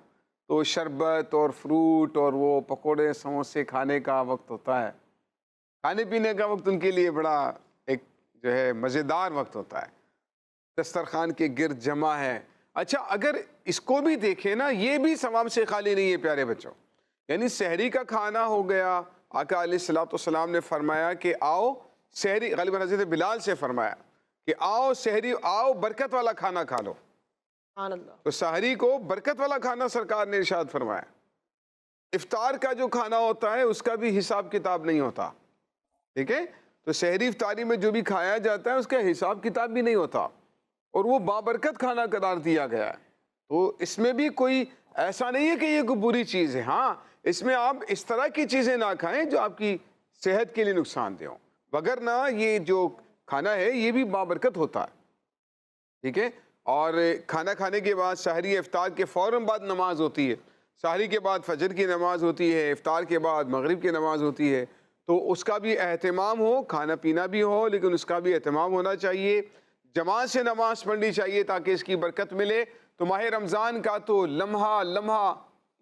تو شربت اور فروٹ اور وہ پکوڑے سموسے کھانے کا وقت ہوتا ہے. کھانے پینے کا وقت ان کے لیے بڑا ایک جو ہے مزیدار وقت ہوتا ہے. دسترخوان کے گرد جمع ہے. اچھا، اگر اس کو بھی دیکھیں نا، یہ بھی ثواب سے خالی نہیں ہے پیارے بچوں. یعنی سحری کا کھانا ہو گیا، آقا علیہ الصلوۃ والسلام نے فرمایا کہ آؤ سحری، غالباً حضرت بلال سے فرمایا کہ آؤ سحری، آؤ برکت والا کھانا کھا لو. سبحان اللہ. تو سحری کو برکت والا کھانا سرکار نے ارشاد فرمایا. افطار کا جو کھانا ہوتا ہے اس کا بھی حساب کتاب نہیں ہوتا. ٹھیک ہے، تو سحری افطاری میں جو بھی کھایا جاتا ہے اس کا حساب کتاب بھی نہیں ہوتا، اور وہ بابرکت کھانا قرار دیا گیا ہے. تو اس میں بھی کوئی ایسا نہیں ہے کہ یہ کوئی بری چیز ہے. ہاں، اس میں آپ اس طرح کی چیزیں نہ کھائیں جو آپ کی صحت کے لیے نقصان دہ ہوں، وگرنہ یہ جو کھانا ہے یہ بھی بابرکت ہوتا ہے. ٹھیک ہے. اور کھانا کھانے کے بعد سحری افطار کے فوراً بعد نماز ہوتی ہے. سحری کے بعد فجر کی نماز ہوتی ہے، افطار کے بعد مغرب کی نماز ہوتی ہے. تو اس کا بھی اہتمام ہو، کھانا پینا بھی ہو، لیکن اس کا بھی اہتمام ہونا چاہیے. جماعت سے نماز پڑھنی چاہیے تاکہ اس کی برکت ملے. تو ماہ رمضان کا تو لمحہ لمحہ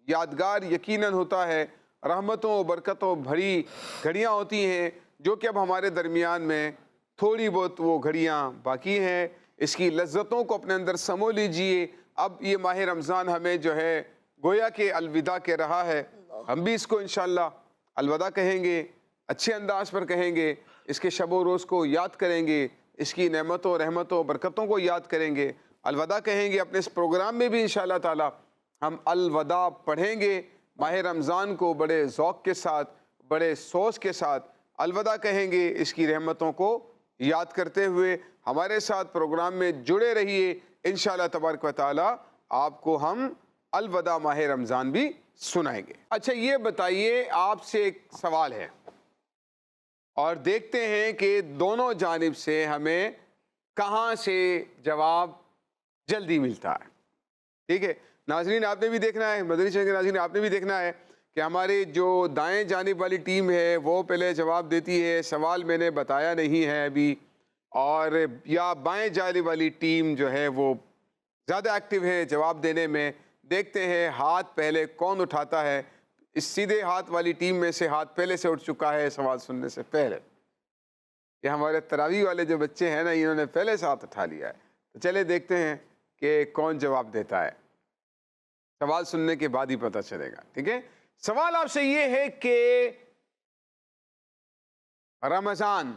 یادگار یقیناً ہوتا ہے. رحمتوں برکتوں بھری گھڑیاں ہوتی ہیں جو کہ اب ہمارے درمیان میں تھوڑی بہت وہ گھڑیاں باقی ہیں. اس کی لذتوں کو اپنے اندر سمو لیجئے. اب یہ ماہ رمضان ہمیں جو ہے گویا کہ الوداع کہہ رہا ہے. ہم بھی اس کو انشاءاللہ الوداع کہیں گے، اچھے انداز پر کہیں گے. اس کے شب و روز کو یاد کریں گے، اس کی نعمتوں رحمتوں برکتوں کو یاد کریں گے، الوداع کہیں گے. اپنے اس پروگرام میں بھی انشاءاللہ تعالی ہم الوداع پڑھیں گے. ماہ رمضان کو بڑے ذوق کے ساتھ، بڑے سوز کے ساتھ الوداع کہیں گے، اس کی رحمتوں کو یاد کرتے ہوئے. ہمارے ساتھ پروگرام میں جڑے رہیے. انشاءاللہ تبارک و تعالی آپ کو ہم الوداع ماہ رمضان بھی سنائیں گے. اچھا، یہ بتائیے، آپ سے ایک سوال ہے اور دیکھتے ہیں کہ دونوں جانب سے ہمیں کہاں سے جواب جلدی ملتا ہے. ٹھیک ہے ناظرین، آپ نے بھی دیکھنا ہے، مدنی چینل کے ناظرین آپ نے بھی دیکھنا ہے کہ ہماری جو دائیں جانب والی ٹیم ہے وہ پہلے جواب دیتی ہے، سوال میں نے بتایا نہیں ہے ابھی، اور یا بائیں جانب والی ٹیم جو ہے وہ زیادہ ایکٹیو ہے جواب دینے میں. دیکھتے ہیں ہاتھ پہلے کون اٹھاتا ہے. اس سیدھے ہاتھ والی ٹیم میں سے ہاتھ پہلے سے اٹھ چکا ہے سوال سننے سے پہلے. یہ ہمارے تراویح والے جو بچے ہیں نا، انہوں نے پہلے سے ہاتھ اٹھا لیا ہے. تو چلے دیکھتے ہیں کہ کون جواب دیتا ہے. سوال سننے کے بعد ہی پتہ چلے گا. ٹھیک ہے، سوال آپ سے یہ ہے کہ رمضان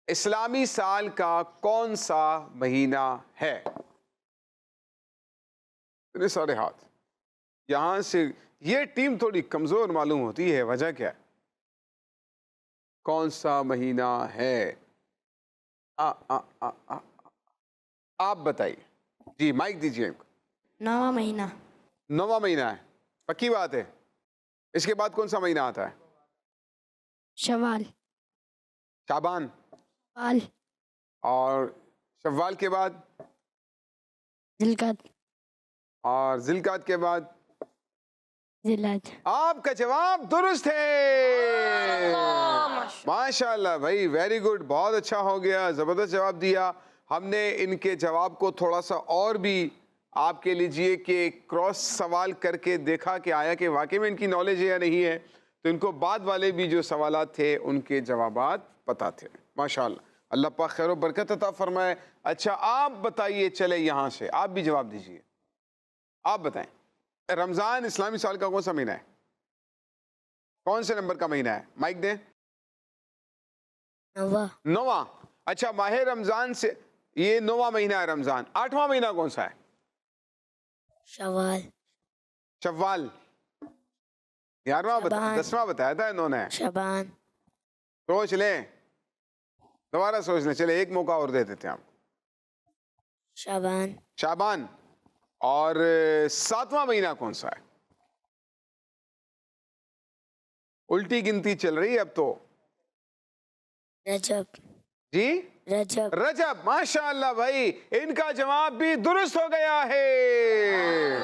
اسلامی سال کا کون سا مہینہ ہے؟ اتنے سارے ہاتھ. یہاں سے یہ ٹیم تھوڑی کمزور معلوم ہوتی ہے، وجہ کیا ہے؟ کون سا مہینہ ہے؟ آپ بتائیے. جی مائک دیجیے. 9واں مہینہ. 9واں مہینہ ہے؟ پکی بات ہے. اس کے بعد کون سا مہینہ آتا ہے؟ شوال. شعبان. شوال. اور شوال کے بعد ذوالقعدہ. اور ذوالقعدہ کے بعد ذوالحج. آپ کا جواب درست ہے. ماشاءاللہ بھائی، ویری گڈ، بہت اچھا ہو گیا، زبردست جواب دیا. ہم نے ان کے جواب کو تھوڑا سا اور بھی آپ کے لیجئے کہ کراس سوال کر کے دیکھا کہ آیا کہ واقعی میں ان کی نالج ہے یا نہیں ہے. تو ان کو بعد والے بھی جو سوالات تھے ان کے جوابات پتہ تھے. ماشاءاللہ، اللہ پاک خیر و برکت عطا فرمائے. اچھا آپ بتائیے، چلے یہاں سے آپ بھی جواب دیجئے. آپ بتائیں، رمضان اسلامی سال کا کون سا مہینہ ہے؟ کون سے نمبر کا مہینہ ہے؟ مائک دیں. 9واں. اچھا، ماہ رمضان سے یہ 9واں مہینہ ہے رمضان. 8واں مہینہ کون سا ہے؟ شوال. شوال. 11واں بتایا، 10واں بتایا تھا انہوں نے. شعبان. سوچ لیں، دوبارہ سوچ لیں. چلے ایک موقع اور دے دیتے ہیں آپ. شعبان شعبان. اور 7واں مہینہ کون سا ہے؟ الٹی گنتی چل رہی ہے اب تو. رجب جی رجب رجب. ماشاء اللہ بھائی, ان کا جواب بھی درست ہو گیا ہے.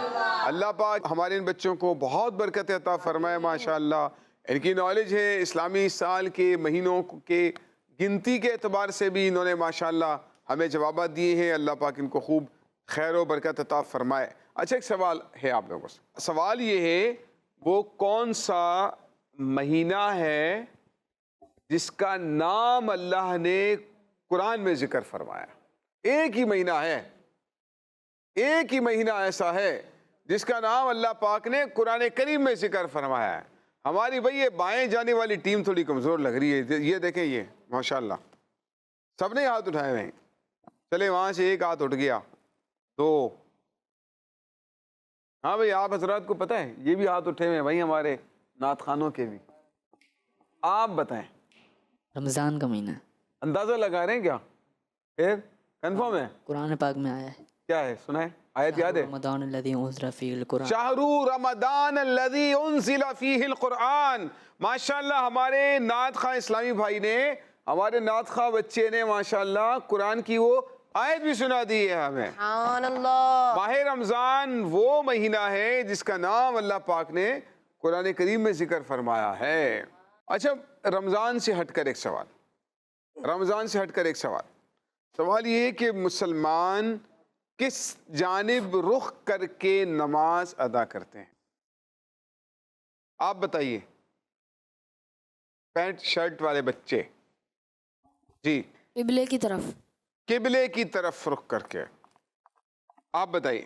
اللہ پاک ہمارے ان بچوں کو بہت برکت عطا فرمائے. ماشاء اللہ ان کی نالج ہے اسلامی سال کے مہینوں کے گنتی کے اعتبار سے بھی انہوں نے ماشاء اللہ ہمیں جوابات دیے ہیں. اللہ پاک ان کو خوب خیر و برکت عطا فرمائے. اچھا ایک سوال ہے آپ لوگوں سے. سوال یہ ہے وہ کون سا مہینہ ہے جس کا نام اللہ نے قرآن میں ذکر فرمایا؟ ایک ہی مہینہ ہے, ایک ہی مہینہ ایسا ہے جس کا نام اللہ پاک نے قرآن کریم میں ذکر فرمایا ہے. ہماری بھئی یہ بائیں جانے والی ٹیم تھوڑی کمزور لگ رہی ہے. یہ دیکھیں, یہ ماشاءاللہ سب نے ہاتھ اٹھائے ہوئے ہیں. چلے وہاں سے ایک ہاتھ اٹھ گیا, 2. ہاں بھئی آپ حضرات کو پتہ ہے یہ بھی ہاتھ اٹھے ہوئے ہیں بھائی ہمارے نعت خانوں کے بھی. آپ بتائیں. رمضان کا مہینہ. اندازہ لگا رہے ہیں کیا؟ پھر کنفرم ہے؟ قرآن پاک میں آیا ہے. کیا ہے سنائیں, آیت یاد ہے؟ رمضان الذی انزل فیہ القرآن. شہر رمضان الذی انزل فیہ القرآن. ماشاءاللہ ہمارے نعت خواہ اسلامی بھائی نے, ہمارے نعت خواہ بچے نے ماشاءاللہ قرآن کی وہ آیت بھی سنا دی ہے ہمیں. سبحان اللہ. ماہ رمضان وہ مہینہ ہے جس کا نام اللہ پاک نے قرآن کریم میں ذکر فرمایا ہے. اچھا رمضان سے ہٹ کر ایک سوال, رمضان سے ہٹ کر ایک سوال. سوال یہ ہے کہ مسلمان کس جانب رخ کر کے نماز ادا کرتے ہیں؟ آپ بتائیے. پینٹ شرٹ والے بچے. جی قبلے کی طرف. قبلے کی طرف رخ کر کے. آپ بتائیے.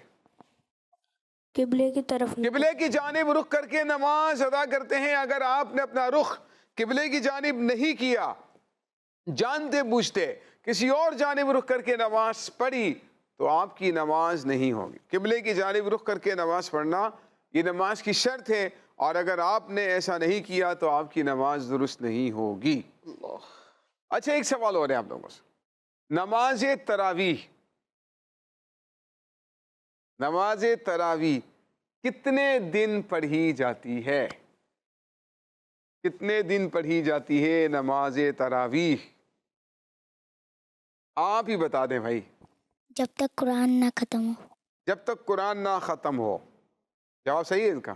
قبلے کی طرف. قبلے کی جانب رخ کر کے نماز ادا کرتے ہیں. اگر آپ نے اپنا رخ قبلے کی جانب نہیں کیا, جانتے بوجھتے کسی اور جانب رخ کر کے نماز پڑھی, تو آپ کی نماز نہیں ہوگی. قبلے کی جانب رخ کر کے نماز پڑھنا یہ نماز کی شرط ہے, اور اگر آپ نے ایسا نہیں کیا تو آپ کی نماز درست نہیں ہوگی. اچھا ایک سوال ہو رہا ہے آپ لوگوں سے. نماز تراویح, نماز تراویح کتنے دن پڑھی جاتی ہے؟ کتنے دن پڑھی جاتی ہے نماز تراویح؟ آپ ہی بتا دیں بھائی. جب تک قرآن نہ ختم ہو. جب تک قرآن نہ ختم ہو. جواب صحیح ہے ان کا؟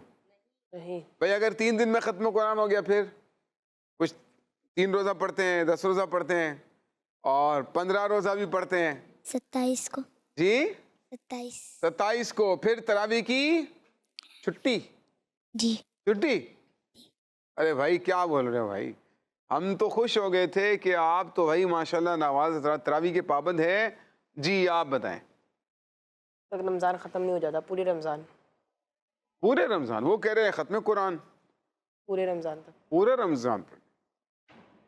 نہیں. بھائی اگر 3 دن میں ختم قرآن ہو گیا, پھر کچھ 3 روزہ پڑھتے ہیں, 10 روزہ پڑھتے ہیں, اور 15 روزہ بھی پڑھتے ہیں. 27 کو. جی 27 کو. پھر تراویح کی چھٹی. جی چھٹی. ارے بھائی کیا بول رہے ہو بھائی, ہم تو خوش ہو گئے تھے کہ آپ تو بھائی ماشاءاللہ نماز تراویح کے پابند ہیں. جی آپ بتائیں. تک رمضان ختم نہیں ہو جاتا, پوری رمضان. پورے رمضان؟ وہ کہہ رہے ہیں ختم قرآن پورے رمضان تک. پورے رمضان پر.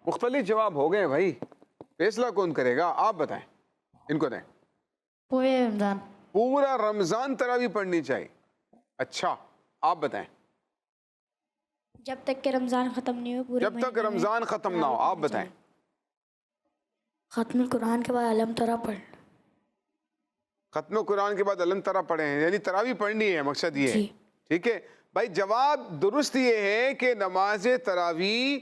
مختلف جواب ہو گئے بھائی, فیصلہ کون کرے گا؟ آپ بتائیں, ان کو دیں. پورے رمضان. پورا رمضان تراویح پڑھنی چاہیے. اچھا آپ بتائیں. جب تک کہ رمضان ختم نہیں ہو. جب تک رمضان ختم نہ ہو. آپ بتائیں. ختم قرآن کے بعد علم ترا پڑھ. ختم قرآن کے بعد علم ترا پڑھیں, یعنی تراویح پڑھنی ہے, مقصد یہ ہے. ٹھیک ہے بھائی, جواب درست یہ ہے کہ نماز تراویح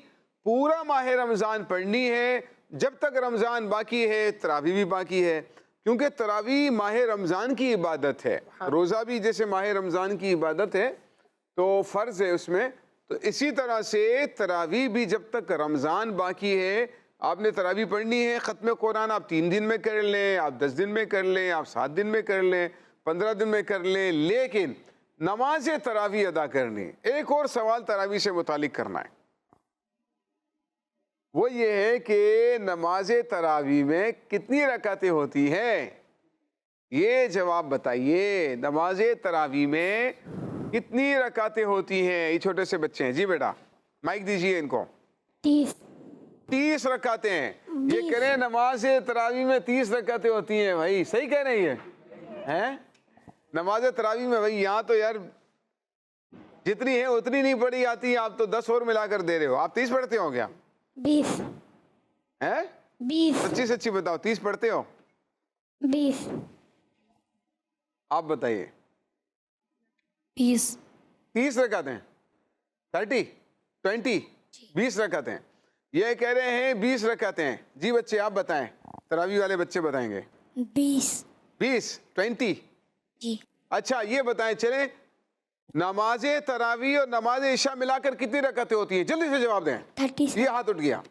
پورا ماہ رمضان پڑھنی ہے. جب تک رمضان باقی ہے تراویح بھی باقی ہے, کیونکہ تراویح ماہ رمضان کی عبادت ہے. روزہ بھی جیسے ماہ رمضان کی عبادت ہے تو فرض ہے اس میں, تو اسی طرح سے تراویح بھی جب تک رمضان باقی ہے آپ نے تراویح پڑھنی ہے. ختم قرآن آپ 3 دن میں کر لیں, آپ 10 دن میں کر لیں, آپ 7 دن میں کر لیں, 15 دن میں کر لیں, لیکن نماز تراویح ادا کرنی. ایک اور سوال تراویح سے متعلق کرنا ہے, وہ یہ ہے کہ نماز تراویح میں کتنی رکعتیں ہوتی ہیں؟ یہ جواب بتائیے. نماز تراویح میں کتنی رکعتیں ہوتی ہیں؟ یہ چھوٹے سے بچے ہیں. جی بیٹا مائک دیجئے ان کو. 30 رکعتیں ہیں. یہ کہہ رہے ہیں نماز تراویح میں 30 رکعتیں ہوتی ہیں. بھائی صحیح کہہ رہے ہیں نماز تراویح میں. بھائی یہاں تو یار جتنی ہے اتنی نہیں پڑھی آتی, آپ تو 10 اور ملا کر دے رہے ہو. آپ 30 پڑھتے ہو کیا؟ 20. ہیں 20. سچی سچی بتاؤ, 30 پڑھتے ہو؟ 20. آپ بتائیے 20 30 رکعتیں 30 20 20 رکعتیں یہ کہہ رہے ہیں 20 رکعتیں جی بچے آپ بتائیں تراویح والے بچے بتائیں گے 20 20 جی اچھا یہ بتائیں چلیں نماز تراویح اور نماز عشاء ملا کر کتنی رکعتیں ہوتی ہیں جلدی سے جواب دیں 30 یہ ہاتھ اٹھ گیا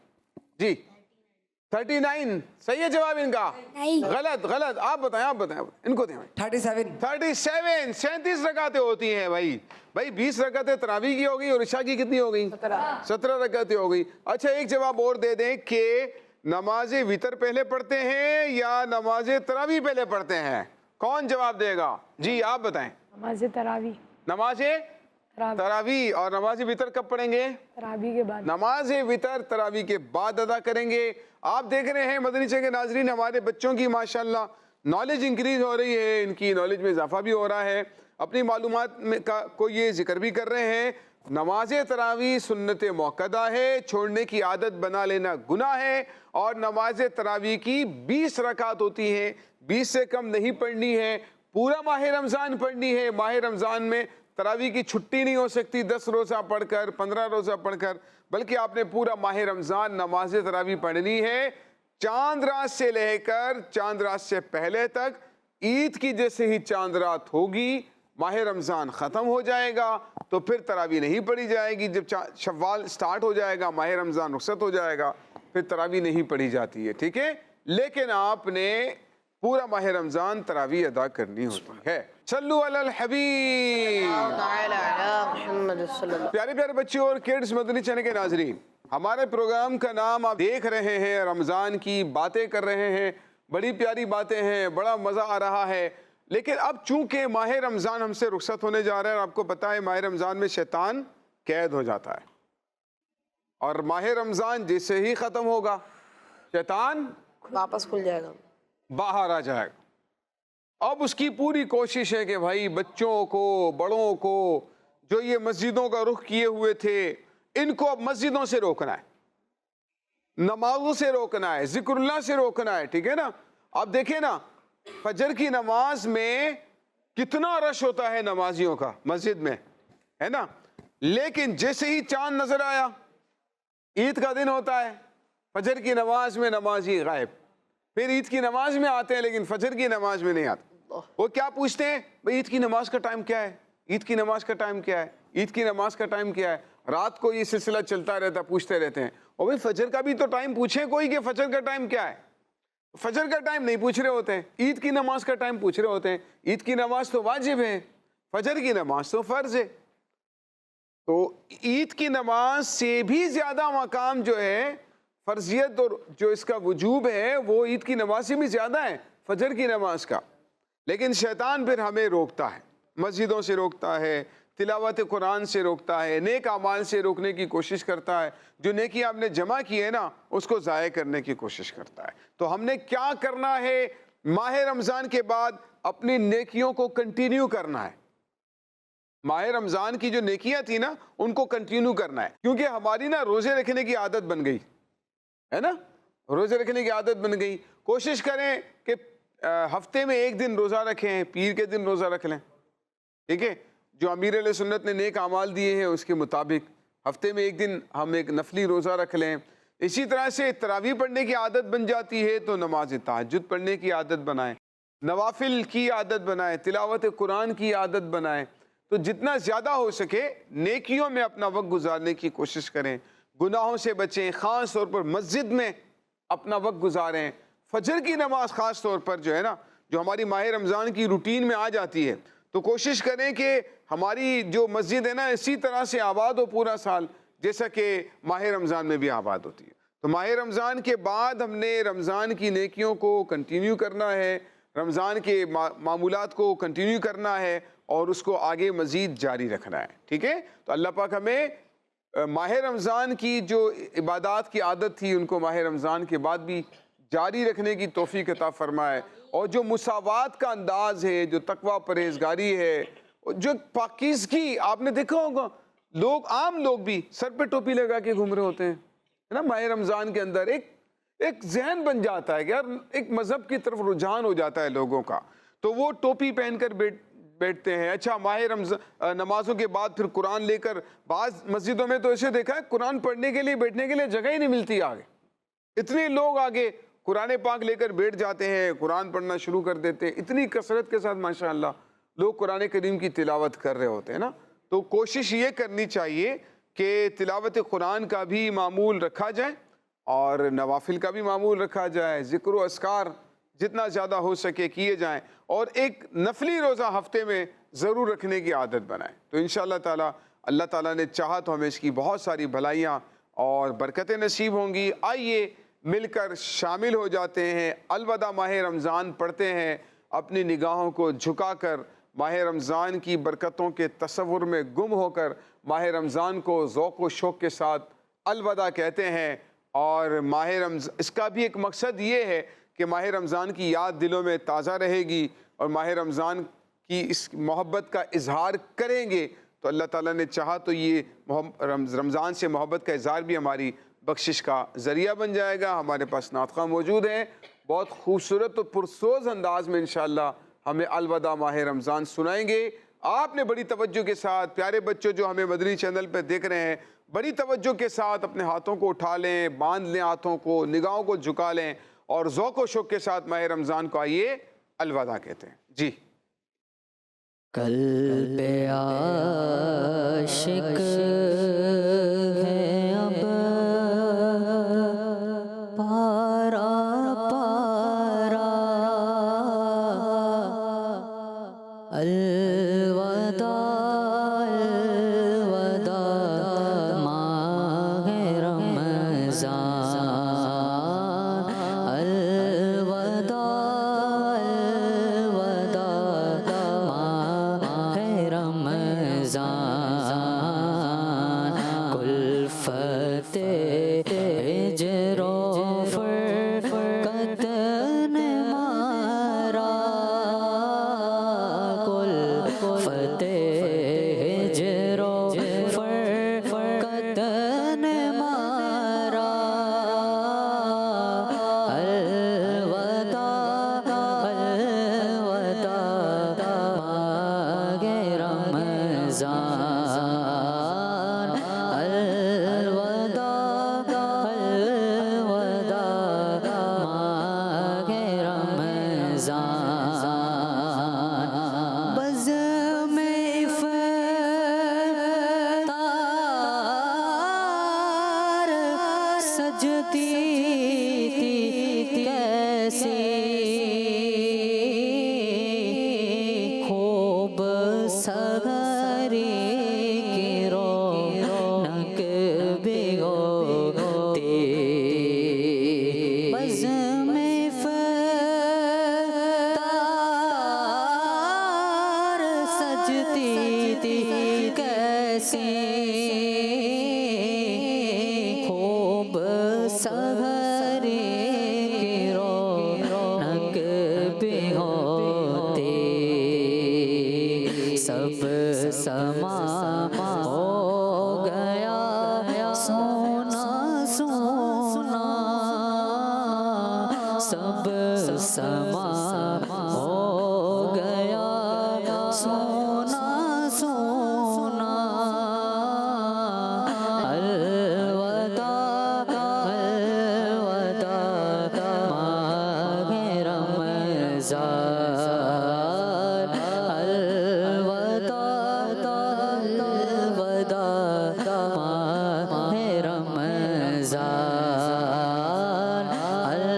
جی 39 صحیح ہے جواب ان کا نہیں غلط آپ بتائیں ان کو دیں 37 37 رکعتیں ہوتی ہیں بھائی 20 رکعتیں تراویح کی ہو گئی اور عشاء کی کتنی ہو گئی 17 رکعتیں ہو گئی اچھا ایک جواب اور دے دیں کہ نماز وتر پہلے پڑھتے ہیں یا نماز تراویح پہلے پڑھتے ہیں کون جواب دے گا جی آپ بتائیں نماز تراویح نماز تراویح اور نماز وتر کب پڑھیں گے تراویح کے بعد نماز وتر تراویح کے بعد ادا کریں گے آپ دیکھ رہے ہیں مدنی چینل کے ناظرین ہمارے بچوں کی ماشاءاللہ نالج انکریز ہو رہی ہے ان کی نالج میں اضافہ بھی ہو رہا ہے اپنی معلومات میں کو یہ ذکر بھی کر رہے ہیں نماز تراویح سنت موقدہ ہے چھوڑنے کی عادت بنا لینا گناہ ہے اور نماز تراویح کی 20 رکعت ہوتی ہیں 20 سے کم نہیں پڑھنی ہے پورا ماہ رمضان پڑھنی ہے ماہ رمضان میں تراویح کی چھٹی نہیں ہو سکتی 10 روزہ پڑھ کر 15 روزہ پڑھ کر بلکہ آپ نے پورا ماہ رمضان نماز تراویح پڑھنی ہے چاند رات سے لے کر چاند رات سے پہلے تک عید کی جیسے ہی چاند رات ہوگی ماہ رمضان ختم ہو جائے گا تو پھر تراویح نہیں پڑھی جائے گی جب شوال سٹارٹ ہو جائے گا ماہ رمضان رخصت ہو جائے گا پھر تراویح نہیں پڑھی جاتی ہے ٹھیک ہے لیکن آپ نے پورا ماہ رمضان تراویح ادا کرنی ہوتی ہے صلو علی الحبیب پیارے پیارے بچوں اور کڈز مدنی چینل کے ناظرین ہمارے پروگرام کا نام آپ دیکھ رہے ہیں رمضان کی باتیں کر رہے ہیں بڑی پیاری باتیں ہیں بڑا مزہ آ رہا ہے لیکن اب چونکہ ماہ رمضان ہم سے رخصت ہونے جا رہا ہے اور آپ کو پتا ہے ماہ رمضان میں شیطان قید ہو جاتا ہے اور ماہ رمضان جیسے ہی ختم ہوگا شیطان واپس کھل جائے گا باہر آ جائے گا اب اس کی پوری کوشش ہے کہ بھائی بچوں کو بڑوں کو جو یہ مسجدوں کا رخ کیے ہوئے تھے ان کو اب مسجدوں سے روکنا ہے نمازوں سے روکنا ہے ذکر اللہ سے روکنا ہے ٹھیک ہے نا آپ دیکھیں نا فجر کی نماز میں کتنا رش ہوتا ہے نمازیوں کا مسجد میں ہے نا لیکن جیسے ہی چاند نظر آیا عید کا دن ہوتا ہے فجر کی نماز میں نمازی غائب پھر عید کی نماز میں آتے ہیں لیکن فجر کی نماز میں نہیں آتے وہ کیا پوچھتے ہیں بھئی عید کی نماز کا ٹائم کیا ہے عید کی نماز کا ٹائم کیا ہے عید کی نماز کا ٹائم کیا ہے رات کو یہ سلسلہ چلتا رہتا پوچھتے رہتے ہیں اور بھئی فجر کا بھی تو ٹائم پوچھیں کوئی کہ فجر کا ٹائم کیا ہے فجر کا ٹائم نہیں پوچھ رہے ہوتے ہیں عید کی نماز کا ٹائم پوچھ رہے ہوتے ہیں عید کی نماز تو واجب ہے فجر کی نماز تو فرض ہے تو عید کی نماز سے بھی زیادہ مقام جو ہے فرضیت اور جو اس کا وجوب ہے وہ عید کی نماز سے بھی زیادہ ہے فجر کی نماز کا لیکن شیطان پھر ہمیں روکتا ہے مسجدوں سے روکتا ہے تلاوت قرآن سے روکتا ہے نیک اعمال سے روکنے کی کوشش کرتا ہے جو نیکی آپ نے جمع کی ہے نا اس کو ضائع کرنے کی کوشش کرتا ہے تو ہم نے کیا کرنا ہے ماہ رمضان کے بعد اپنی نیکیوں کو کنٹینیو کرنا ہے ماہ رمضان کی جو نیکیاں تھی نا ان کو کنٹینیو کرنا ہے کیونکہ ہماری نا روزے رکھنے کی عادت بن گئی ہے نا روزے رکھنے کی عادت بن گئی کوشش کریں کہ ہفتے میں ایک دن روزہ رکھیں پیر کے دن روزہ رکھ لیں ٹھیک ہے جو امیر علیہ سنت نے نیک اعمال دیے ہیں اس کے مطابق ہفتے میں ایک دن ہم ایک نفلی روزہ رکھ لیں اسی طرح سے تراویح پڑھنے کی عادت بن جاتی ہے تو نماز تہجد پڑھنے کی عادت بنائیں نوافل کی عادت بنائیں تلاوت قرآن کی عادت بنائیں تو جتنا زیادہ ہو سکے نیکیوں میں اپنا وقت گزارنے کی کوشش کریں گناہوں سے بچیں خاص طور پر مسجد میں اپنا وقت گزاریں فجر کی نماز خاص طور پر جو ہے نا جو ہماری ماہ رمضان کی روٹین میں آ جاتی ہے تو کوشش کریں کہ ہماری جو مسجد ہے نا اسی طرح سے آباد ہو پورا سال جیسا کہ ماہ رمضان میں بھی آباد ہوتی ہے تو ماہ رمضان کے بعد ہم نے رمضان کی نیکیوں کو کنٹینیو کرنا ہے رمضان کے معمولات کو کنٹینیو کرنا ہے اور اس کو آگے مزید جاری رکھنا ہے ٹھیک ہے تو اللہ پاک ہمیں ماہ رمضان کی جو عبادات کی عادت تھی ان کو ماہ رمضان کے بعد بھی جاری رکھنے کی توفیق عطا فرمائے اور جو مساوات کا انداز ہے جو تقوی پرہیزگاری ہے جو پاکیزگی آپ نے دیکھا ہوگا لوگ عام لوگ بھی سر پہ ٹوپی لگا کے گھوم رہے ہوتے ہیں ہے نا ماہ رمضان کے اندر ایک ذہن بن جاتا ہے کہ یار ایک مذہب کی طرف رجحان ہو جاتا ہے لوگوں کا تو وہ ٹوپی پہن کر بیٹھتے ہیں. اچھا ماہ رمضان نمازوں کے بعد پھر قرآن لے کر, بعض مسجدوں میں تو ایسے دیکھا ہے قرآن پڑھنے کے لیے بیٹھنے کے لیے جگہ ہی نہیں ملتی آگے, اتنے لوگ آگے قرآن پاک لے کر بیٹھ جاتے ہیں, قرآن پڑھنا شروع کر دیتے ہیں, اتنی کثرت کے ساتھ ماشاءاللہ لوگ قرآن کریم کی تلاوت کر رہے ہوتے ہیں نا. تو کوشش یہ کرنی چاہیے کہ تلاوت قرآن کا بھی معمول رکھا جائے اور نوافل کا بھی معمول رکھا جائے, ذکر و اذکار جتنا زیادہ ہو سکے کیے جائیں, اور ایک نفلی روزہ ہفتے میں ضرور رکھنے کی عادت بنائیں. تو انشاءاللہ تعالی اللہ تعالیٰ نے چاہا تو ہمیں اس کی بہت ساری بھلائیاں اور برکتیں نصیب ہوں گی. آئیے مل کر شامل ہو جاتے ہیں, الوداع ماہ رمضان پڑھتے ہیں, اپنی نگاہوں کو جھکا کر ماہ رمضان کی برکتوں کے تصور میں گم ہو کر ماہ رمضان کو ذوق و شوق کے ساتھ الوداع کہتے ہیں. اور ماہ رمضان اس کا بھی ایک مقصد یہ ہے کہ ماہ رمضان کی یاد دلوں میں تازہ رہے گی, اور ماہ رمضان کی اس محبت کا اظہار کریں گے تو اللہ تعالیٰ نے چاہا تو یہ رمضان سے محبت کا اظہار بھی ہماری بخشش کا ذریعہ بن جائے گا. ہمارے پاس نعت خواں موجود ہیں, بہت خوبصورت و پرسوز انداز میں انشاءاللہ ہمیں الوداع ماہ رمضان سنائیں گے. آپ نے بڑی توجہ کے ساتھ, پیارے بچوں جو ہمیں مدنی چینل پہ دیکھ رہے ہیں, بڑی توجہ کے ساتھ اپنے ہاتھوں کو اٹھا لیں, باندھ لیں ہاتھوں کو, نگاہوں کو جھکا لیں, اور ذوق و شوق کے ساتھ ماہ رمضان کو آئیے الوداع کہتے ہیں. جی. قلب عاشق ہے اب پارا پارا, الوداع الوداع ماہ رمضان, الوداع الوداع ماہ رمضان, کلفت ہجر و فرقت نے مارا, کلفت ہجر و فرقت نے مارا, الوداع الوداع ماہ رمضان, الوداع الوداع ماہ رمضان. بزم افطار سجتی تھی کیسی, خوب سحری کی رونق بھی ہوتی, بزم افطار سجتی تھی کیسی, خوب سحری کی رونق بھی ہوتی, سب سما ہو گیا سونا سونا, سب سما ہو گیا سونا سونا, الوداع الوداع ماہ رمضان, الوداع الوداع ماہ رمضان, الوداع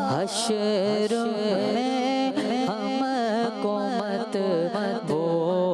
حشر میں ہم کو مت بھولنا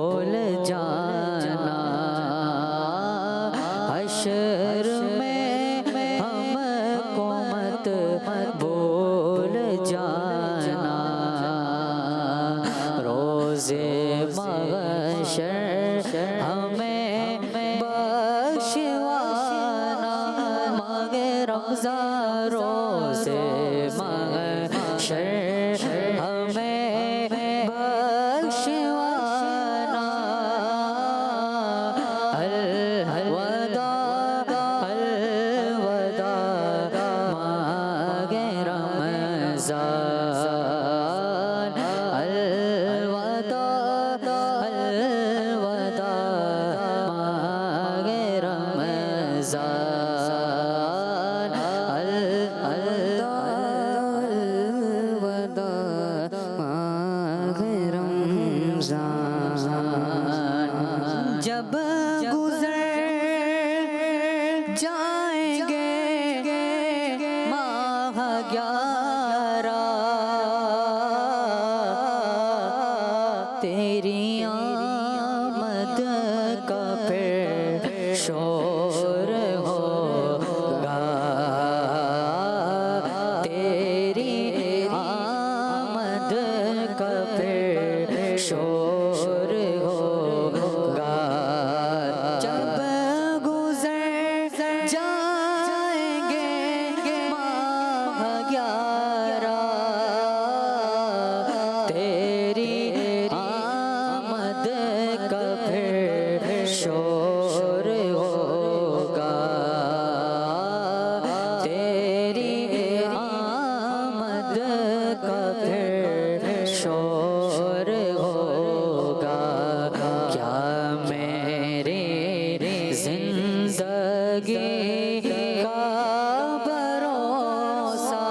رمضان الوداع الوداع ماہ رمضان الوداع ماہ رمضان جب گزر جائیں گے ماہ 11 تیری آمد کا پھر شور ہوگا تیری آمد کا پھر شور ہوگا جب گزر جائیں گے ماہ 11 تیری آمد کا پھر شور ہوگا تیری آمد کا پھر شور ہوگا کیا میری زندگی کا بھروسہ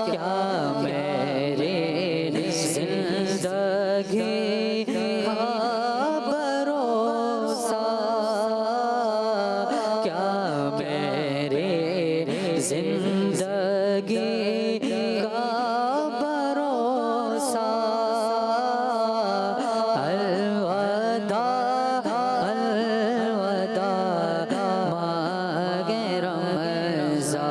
کیا میری زندگی کا بھروسہ کیا میری زندگی کا بھروسہ الوداع الوداع ماہ رمضان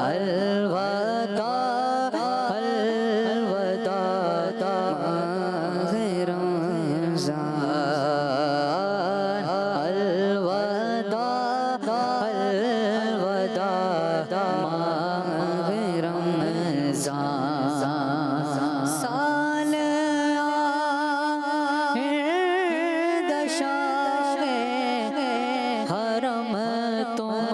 الوداع الوداع ماہ رمضان الوداع الوداع ماہ رمضان سال آخر دشاہ حرم تم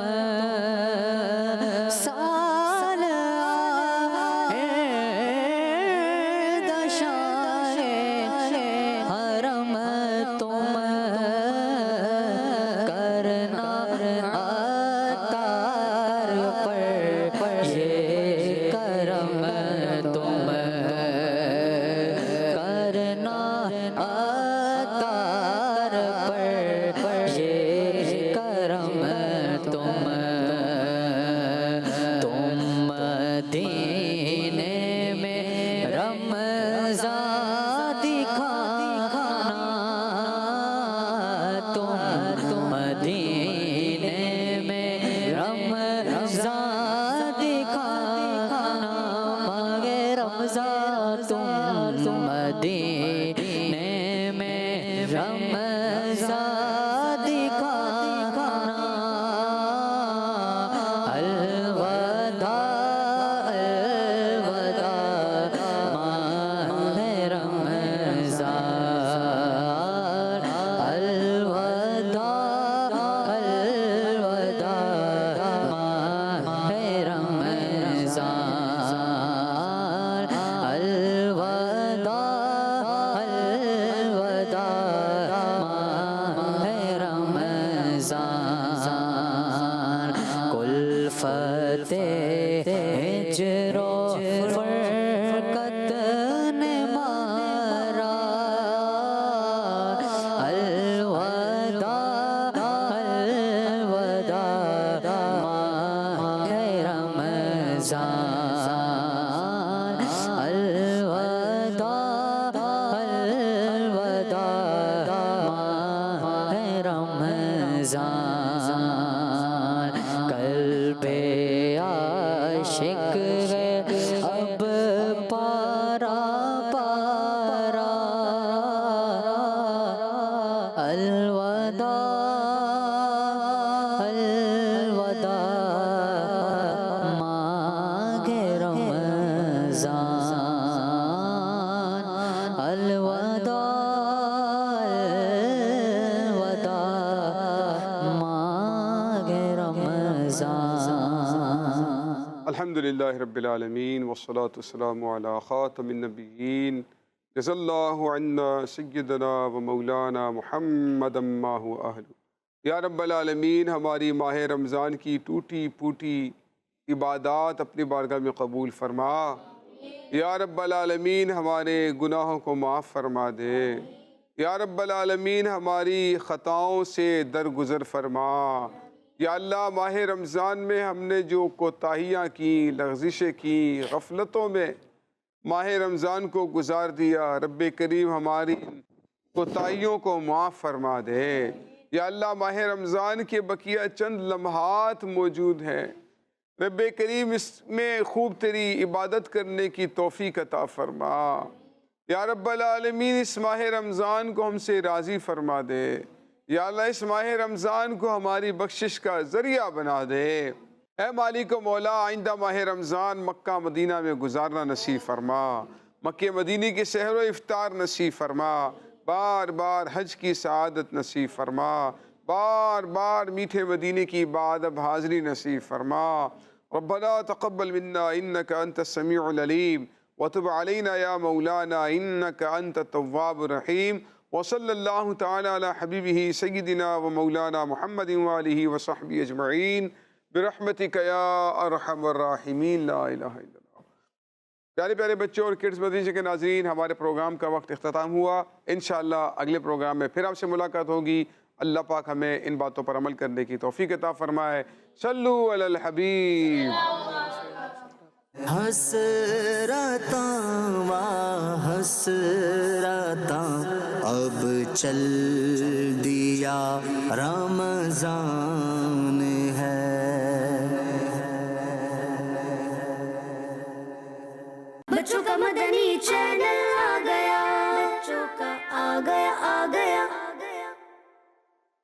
سال آخر دشاہ حرم تم کرنا عطار پر یہ کرم تم کرنا عطار پر یہ کرم تم مدینے میں رمضان دکھانا تم مدینے میں رمضان دکھانا ماہ رمضان تم مدینے میں رمضان دکھانا الوداع الوداع ماہ رمضان الوداع الوداع ماہ رمضان الوداع الوداع ماہ رمضان کلفت ہجر و فرقت نے مارا الوداع الوداع ماہ رمضان الوداع الوداع ماہ رمضان قلب عاشق ہے اب پارا پارا الوداع الوداع ماہ رمضان الوداع الوداع ماہ رمضان الحمدللہ رب العالمین والصلاة والسلام علی خاتم النبیین جزا اللہ عنا سیدنا و مولانا محمد ما هو اہل۔ یا رب العالمین ہماری ماہ رمضان کی ٹوٹی پھوٹی عبادات اپنی بارگاہ میں قبول فرما۔ یا رب العالمین ہمارے گناہوں کو معاف فرما دے۔ یا رب العالمین ہماری خطاؤں سے درگزر فرما۔ یا اللہ ماہ رمضان میں ہم نے جو کوتاہیاں کی، لغزشیں کی، غفلتوں میں ماہ رمضان کو گزار دیا، رب کریم ہماری کوتاہیوں کو معاف فرما دے۔ یا اللہ ماہ رمضان کے بقیہ چند لمحات موجود ہیں، رب کریم اس میں خوب تیری عبادت کرنے کی توفیق عطا فرما۔ یا رب العالمین اس ماہ رمضان کو ہم سے راضی فرما دے۔ یا اللہ اس ماہ رمضان کو ہماری بخشش کا ذریعہ بنا دے۔ اے مالک و مولا آئندہ ماہ رمضان مکہ مدینہ میں گزارنا نصیب فرما، مکہ مدینہ کے سحر و افطار نصیب فرما، بار بار حج کی سعادت نصیب فرما، بار بار میٹھے مدینے کی بادب حاضری نصیب فرما۔ ربنا تقبل منا انک انت السمیع العلیم وتب علینا یا مولانا انک انت التواب الرحیم، وصلی اللہ تعالی علی حبیبہ سیدنا و مولانا محمد وآلہ وصحبہ اجمعین برحمتک یا ارحم الراحمین لا الہ الا اللہ۔ پیارے پیارے بچوں اور کڈز مدرسے کے ناظرین، ہمارے پروگرام کا وقت اختتام ہوا۔ انشاءاللہ اگلے پروگرام میں پھر آپ سے ملاقات ہوگی۔ اللہ پاک ہمیں ان باتوں پر عمل کرنے کی توفیق عطا فرمائے۔ صلو علی الحبیب۔ حسرتاں و حسرتاں اب چل دیا رمضان ہے۔ بچوں کا مدنی چینل آ گیا، بچوں کا آ گیا